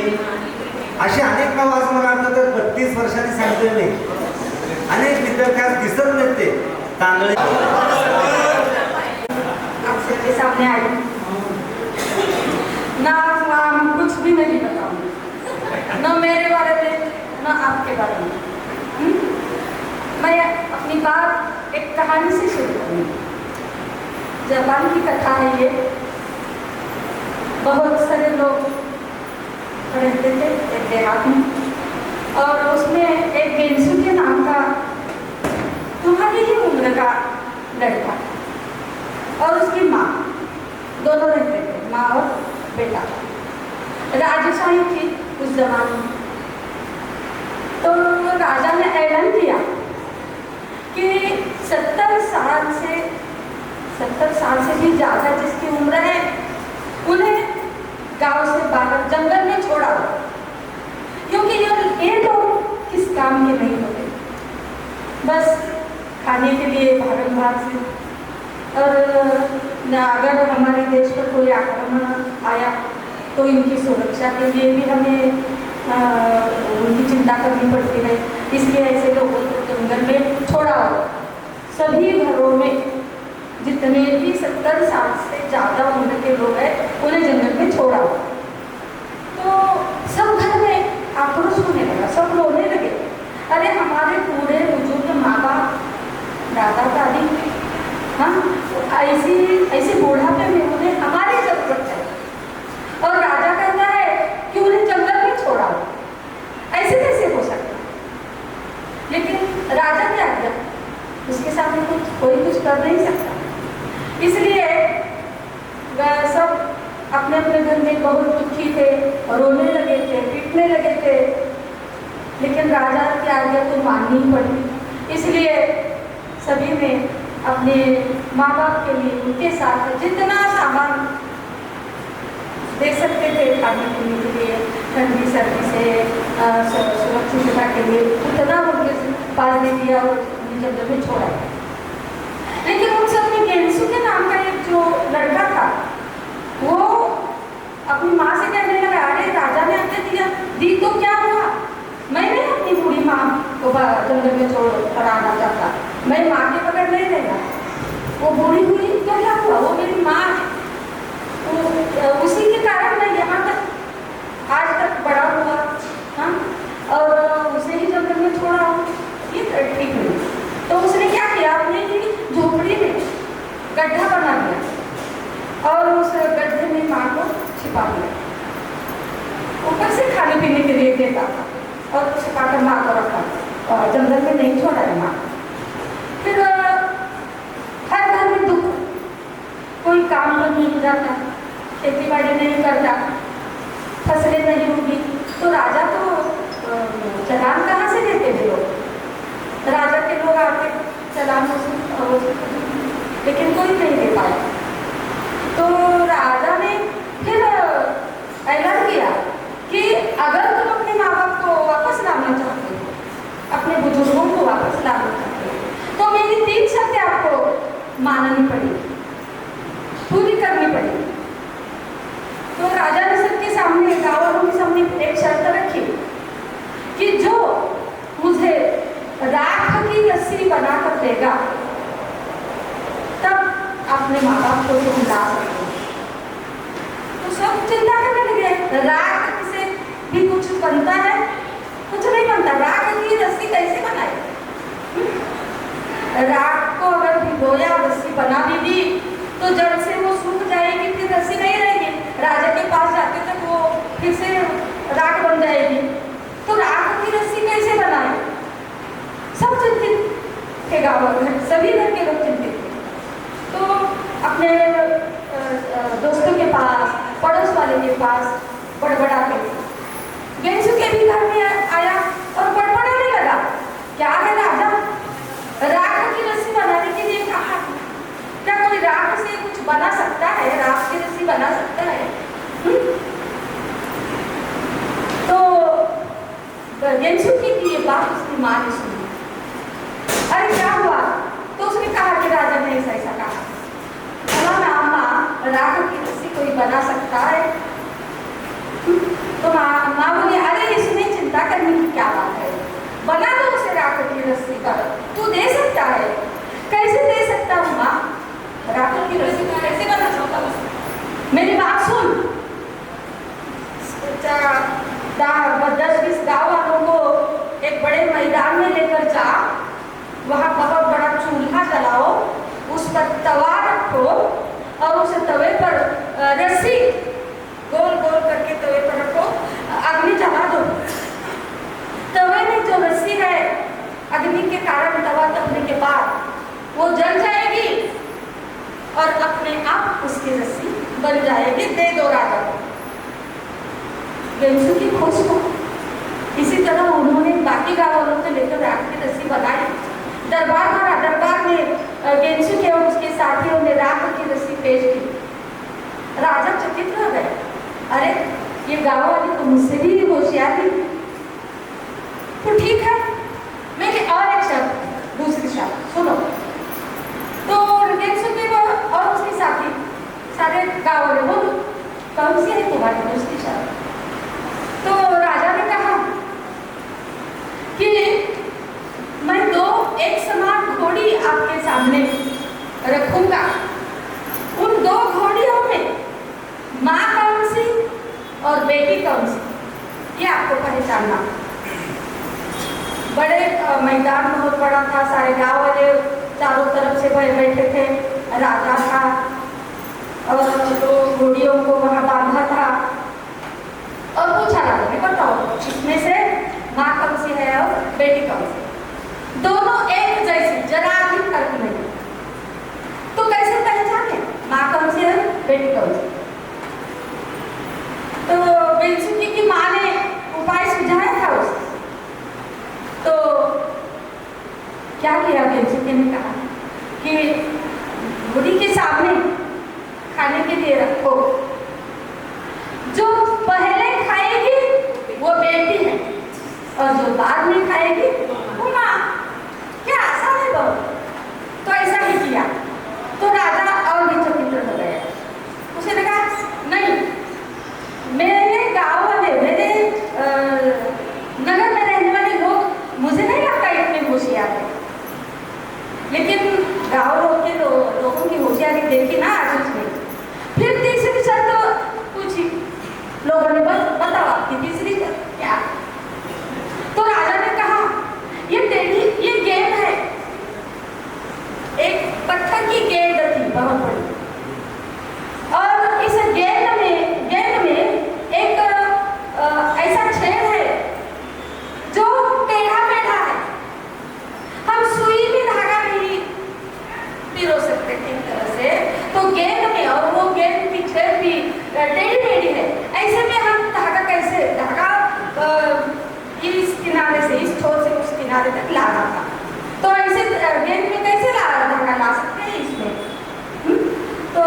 असे अनेक नाव आज मला आठवतात. 32 वर्षांनी सांगतोय मी. अनेक विद्यार्थी आज दिसत नाहीत ते तांदळे आपके सामने आई ना, हम कुछ भी नहीं बताऊंगी, न मेरे बारे में न आपके बारे में. मैं अपनी बात एक कहानी से शुरू करूँगी. जापान की कथा है ये. बहुत सारे लोग रहते थे एक देहात में, और उसमें एक गेंसुके नाम का तुम्हारी ही उम्र का लड़का और उसकी माँ, दोनों रहते थे, माँ और बेटा. राजशाही थी उस जमाने में. तो राजा ने ऐलान किया कि 70 साल से भी ज़्यादा जिसकी उम्र है उन्हें गांव से बाहर जंगल में छोड़ा, क्योंकि ये लोग किस काम के नहीं होते, बस खाने के लिए भागम भाग से. और अगर हमारे देश पर कोई आक्रमण आया तो इनकी सुरक्षा के लिए भी हमें उनकी चिंता करनी पड़ती है. इसलिए ऐसे लोगों को जंगल में छोड़ा हो. सभी घरों में जितने भी 70 साल से ज़्यादा उम्र के लोग हैं उन्हें जंगल में छोड़ा हो. तो सब घर में आक्रोश होने लगा, सब रोने लगे. अरे हमारे पूरे बुजुर्ग माँ बाप, दादा दादी, हाँ ऐसी बुढ़ापे में उन्हें हमारी जरूरत है, और राजा कहता है कि उन्हें जंगल में छोड़ा हो. ऐसे कैसे हो सकता? लेकिन राजा क्या किया, उसके सामने कोई कुछ कर नहीं सकता. इसलिए सब अपने अपने घर में बहुत दुखी थे, रोने लगे थे, पीटने लगे थे. लेकिन राजा की आज्ञा तो माननी पड़ी. इसलिए सभी ने अपने माँ बाप के लिए उनके साथ जितना सामान दे सकते थे खाने पीने के लिए, ठंडी सर्दी से सुरक्षितता के लिए उतना उनके पास दे दिया और उन्हें जंगल में छोड़ा। लेकिन उन सब में गेंसू के नाम का एक जो लड़का था वो अपनी माँ से कहने लगा, अरे राजा ने आज्ञा दिया दी तो क्या हुआ, मैं नहीं अपनी बूढ़ी माँ को जंगल में छोड़ कर आना चाहता, मैं माँ के बगैर नहीं रहेगा। वो बूढ़ी हुई तो क्या हुआ, वो मेरी माँ है, तो उसी के कारण मैं यहाँ तक आज तक बड़ा हुआ, हाँ, और उसे ही जंगल में छोड़ा हूँ, ये ठीक नहीं। तो उसने क्या किया, अपने ही झोपड़ी में गड्ढा बना दिया और उस गड्ढे में माँ को छिपा दिया, ऊपर से खाने पीने के लिए देता था और छिपा कर माँ को रखा और जंगल में नहीं छोड़ा है माँ। फिर हर घर में दुख, कोई काम पर नहीं जाता, खेती बाड़ी नहीं करता, फसलें नहीं होगी, तो राजा तो चलान कहाँ से देते थे लोग, राजा के लोग आके चलान लेकिन कोई नहीं दे पाया। तो राजा ने फिर ऐलान किया कि अगर तुम अपने माँ बाप को वापस लाना चाहते हो, अपने बुजुर्गों को वापस लाना चाहते हो, तो मेरी 3 शर्तें आपको माननी पड़ेगी, पूरी करनी पड़ेगी। तो राजा ने सबके सामने, गाँव वालों के सामने एक शर्त रखी कि जो मुझे राख की रस्सी बनाकर देगा तब अपने माँ बाप को तुम ला सकते हो। तो सब चिंता करने लगे, राख से भी कुछ बनता है, कुछ नहीं बनता, राख की रस्सी कैसे बनाए? राख को अगर भिगोया, रस्सी बना भी दी तो जड़ से वो सूख जाएगी, फिर रस्सी नहीं रहेगी। राजा के पास जाते तक वो फिर से राख बन जाएगी, तो राख की रस्सी कैसे बनाए? सब चिंतित थे, गाँव में सभी घर के लोग चिंतित थे। तो अपने दोस्तों के पास, पड़ोस वाले के पास बड़बड़ा के गेंसू के भी घर में आया और बड़बड़ाने लगा, क्या है राजा, राख की रस्सी बनाने के लिए कहा, क्या कोई राख से कुछ बना सकता है, राख की रस्सी बना सकता है? तो गेंसू की ये बात उसकी माँ ने सुनी, अरे क्या हुआ? तो उसने कहा कि राजा ने ऐसा कहा, अम्मा राख की रस्सी कोई बना सकता है? तो माँ बोली, अरे इसमें चिंता करने की क्या बात है, बना दो उसे राख की रस्सी पर, तू दे सकता है। कैसे दे सकता हूँ माँ, राख की रस्सी को कैसे बना सकता हूँ? मेरी बात सुन, 10-20 गाँव वालों को एक बड़े मैदान में लेकर जा, वहाँ बहुत बड़ा चूल्हा जलाओ, उस पर तवा रखो और उस तवे पर रस्सी गोल गोल करके तवे पर रखो, अग्नि जला दो। तवे में जो रस्सी है, अग्नि के कारण तवा तपने के बाद वो जल जाएगी और अपने आप उसकी रस्सी बन जाएगी, दे दो राजा को। गेंसू की खोज को इसी तरह उन्होंने बाकी गाँव वालों से लेकर राख की रस्सी बनाई, दरबार भरा, दरबार में गेंसू के और उसके साथियों ने राख की रस्सी पेश की। राजा चकित रह गए, अरे ये गाँव वाली तो मुझसे भी होशियार थी। तो ठीक है, मेरी और एक शर्त, दूसरी शर्त सुनो। तो गेंसू के और उसके साथी सारे गाँव वाले बोलो, कौन सी है तुम्हारी दूसरी शर्त? तो राजा ने कहा कि मैं 2 एक समान घोड़ी आपके सामने रखूंगा, उन 2 घोड़ियों में माँ कौन सी और बेटी कौन सी, ये आपको पहचानना। बड़े मैदान बहुत बड़ा था, सारे गांव वाले चारों तरफ से बैठे थे, राजा था और 2 घोड़ियों को वहाँ बांधा था और पूछा राजा ने, बताओ इसमें से माँ कौन सी है और बेटी कौन सी? दोनों एक जैसी, जरा भी फर्क नहीं। तो कैसे पहचाने माँ कौन सी है बेटी कौन सी? तो बेंसुकी की माँ ने उपाय सुझाया था उसे। तो क्या किया बेंसुकी ने कहा कि घोड़ी के सामने खाने के लिए रखो, जो पहले खाएगी वो बेटी है और जो बाद में खाएगी वो माँ। क्या आसान है बहुत। तो ऐसा ही किया तो राजा और भी चकित हो गया। उसे लगा नहीं, मेरे गाँव वाले, मेरे नगर में रहने वाले लोग मुझे नहीं लगता इतने होशियार है। लेकिन गाँव लोगों की होशियारी देखी ना आज उसमें। फिर तीसरी शर्त पूछी लोगों ने, बस बताओ आपकी तीसरी शर्त क्या। तो राजा ने कहा ये गेंद है, एक पत्थर की गेंद थी बहुत बड़ी, और इस गेंद में एक ऐसा छेद है जो टेढ़ा मेढ़ा है। हम सुई में धागा नहीं पिरो सकते थे एक तरह से, तो गेंद में, और वो गेंद की छेद भी टेढ़ी मेढ़ी है। ऐसे में हम धागा इस किनारे से इस छोर से उस किनारे तक लाना था। तो ऐसे गेंद में कैसे धागा ला सकते हैं इसमें। तो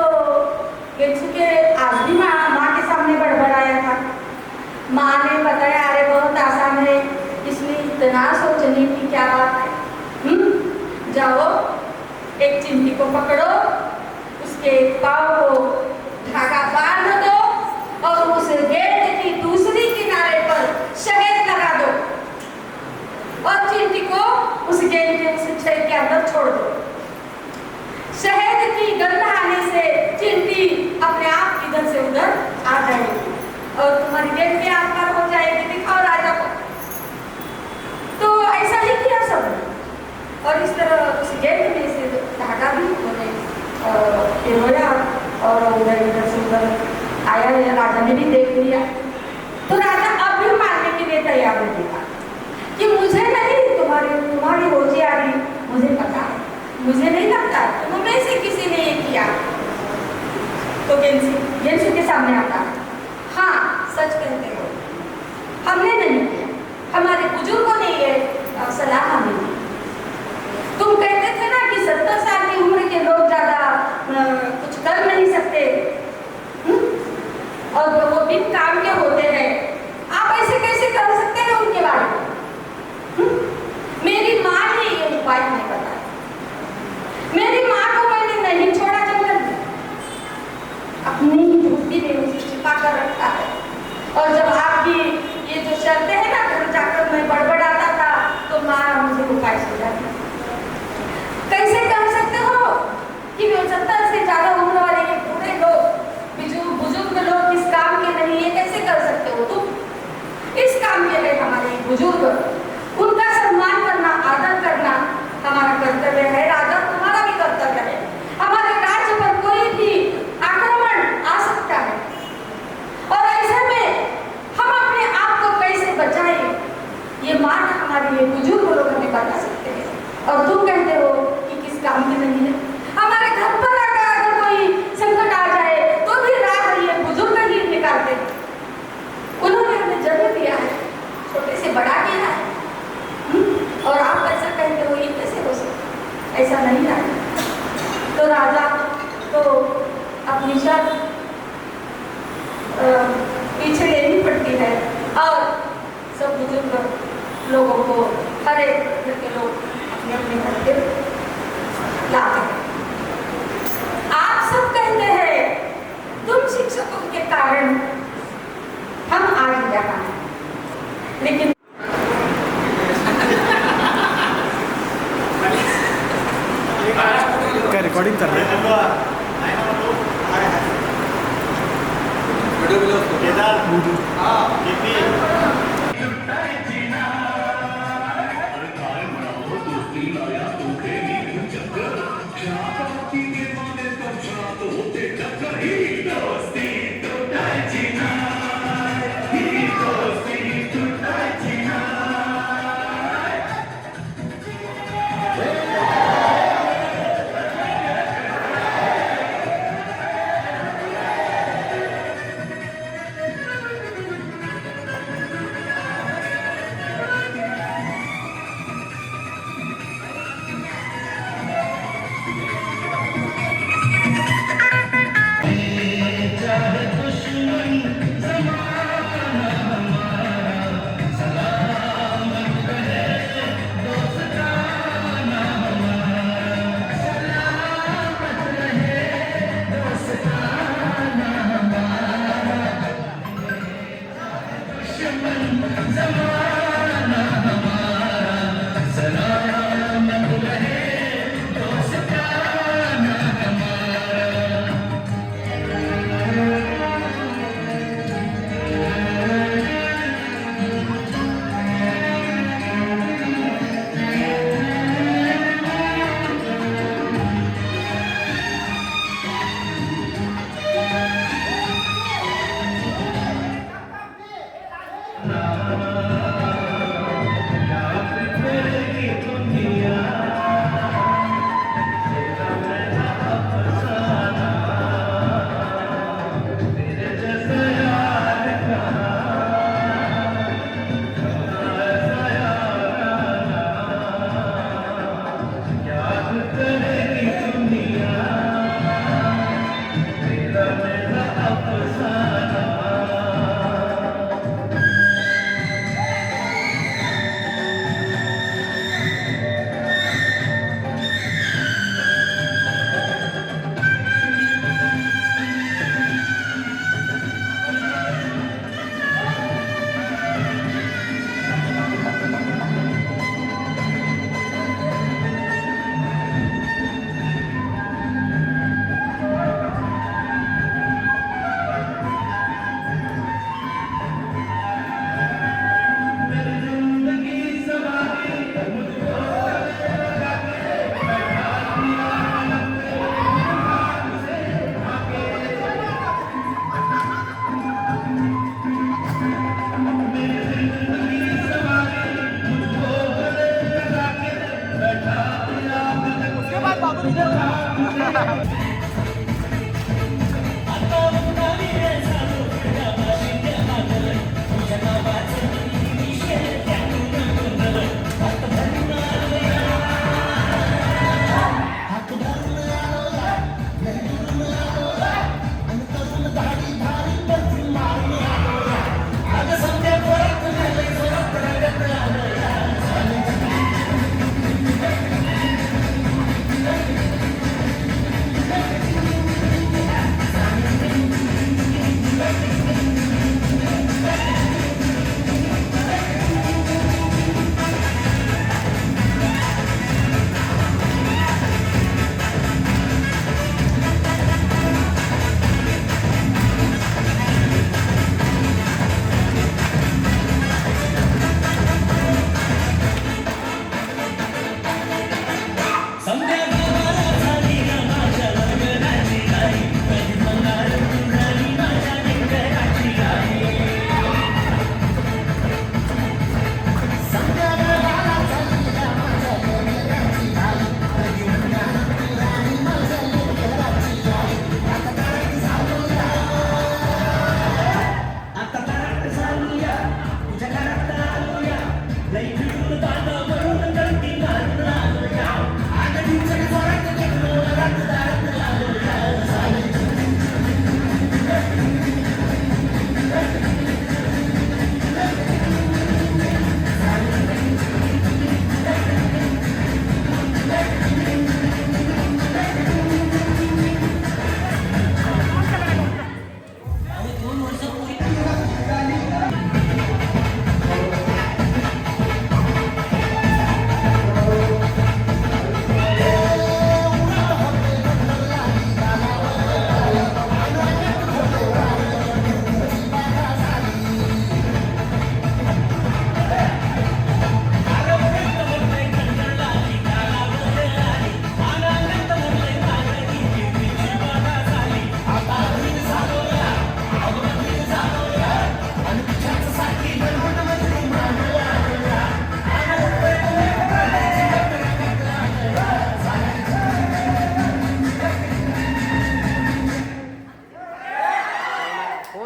गेंसू के आज भी माँ के सामने बड़बड़ाया था। माँ ने बताया अरे बहुत आसान है, इसमें इतना सोचने की क्या बात है। जाओ एक चिमटी को पकड़ो, उसके पाँव को धागा बांध दो और उस गेंद की दूसरी किनारे पर शहद लगा दो और चिमटी को उस गेंद के उस छेद के अंदर छोड़ दो। शहद की गंध आने से चिमटी अपने आप इधर से उधर आ जाएगी और तुम्हारी गेंद भी आर पार हो जाएगी। दिखाओ राजा को। तो ऐसा ही किया सबने और इस तरह उस गेंद में से धागा भी उन्होंने पिरोया और इधर से उधर आया। राजा ने भी देख लिया। तो राजा अब भी मानने के लिए तैयार हो गया कि मुझे नहीं, तुम्हारी होशियारी मुझे पता है, मुझे नहीं लगता तुम्हें से किसी ने ये किया। तो गेंसू के सामने आता है, हाँ सच कहते हो, हमने नहीं किया, हमारे बुजुर्गों ने ये सलाह हमें दी। तुम कहते थे ना कि 70 साल की उम्र के लोग ज्यादा कुछ कर नहीं सकते और वो बिन काम के होते हैं। आप ऐसे कैसे कर सकते हैं उनके बारे में। मेरी माँ ने ये उपाय नहीं बताया। मेरी माँ को मैंने नहीं छोड़ा जंगल में, अपनी ही झूठी में उसे छिपा कर रखा है। और जब आपकी ये जो शर्तें हैं ना, घर जाकर मैं बड़बड़ाता था तो माँ मुझे उपाय सुझाती। कैसे कर सकते हो कि 70 से ज्यादा उम्र वाले ये बूढ़े लोग, बुजुर्ग लोग इस काम के नहीं, ये कैसे कर सकते हो तुम। इस काम के लिए हमारे बुजुर्ग, उनका सम्मान करना, आदर करना हमारा कर्तव्य है। राजा तुम्हारा भी कर्तव्य है। हमारे राज्य पर कोई भी आक्रमण आ सकता है और ऐसे में हम अपने आप को कैसे बचाएं, ये मार्ग हमारे लिए बुजुर्ग लोग हमें बता सकते हैं। और तुम कहते हो कि किस काम के नहीं है। हमारे घर पर अगर कोई संकट आ जाए तो भी राह ये बुजुर्ग ही निकालते हैं। उन्होंने हमें जन्म दिया है, छोटे से बड़ा किया है, और आप ऐसा कहते हो ये कैसे हो सकता, ऐसा नहीं रहा। तो राजा को अपनी शर्त पीछे लेनी पड़ती है और सब बुजुर्ग लोगों को, हर एक घर के लोग अपने अपने घर के लाते हैं। आप सब कहते हैं तुम शिक्षकों के कारण हम आज यहाँ हैं, लेकिन क्या रिकॉर्डिंग कर रहे हैं।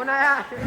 कोण आहे?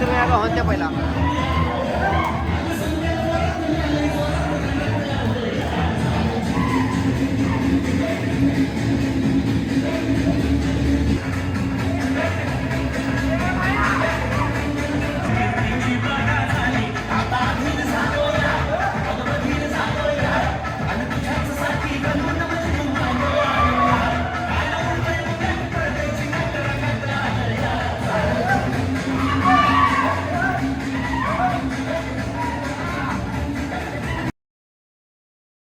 पंचर का होते पहिला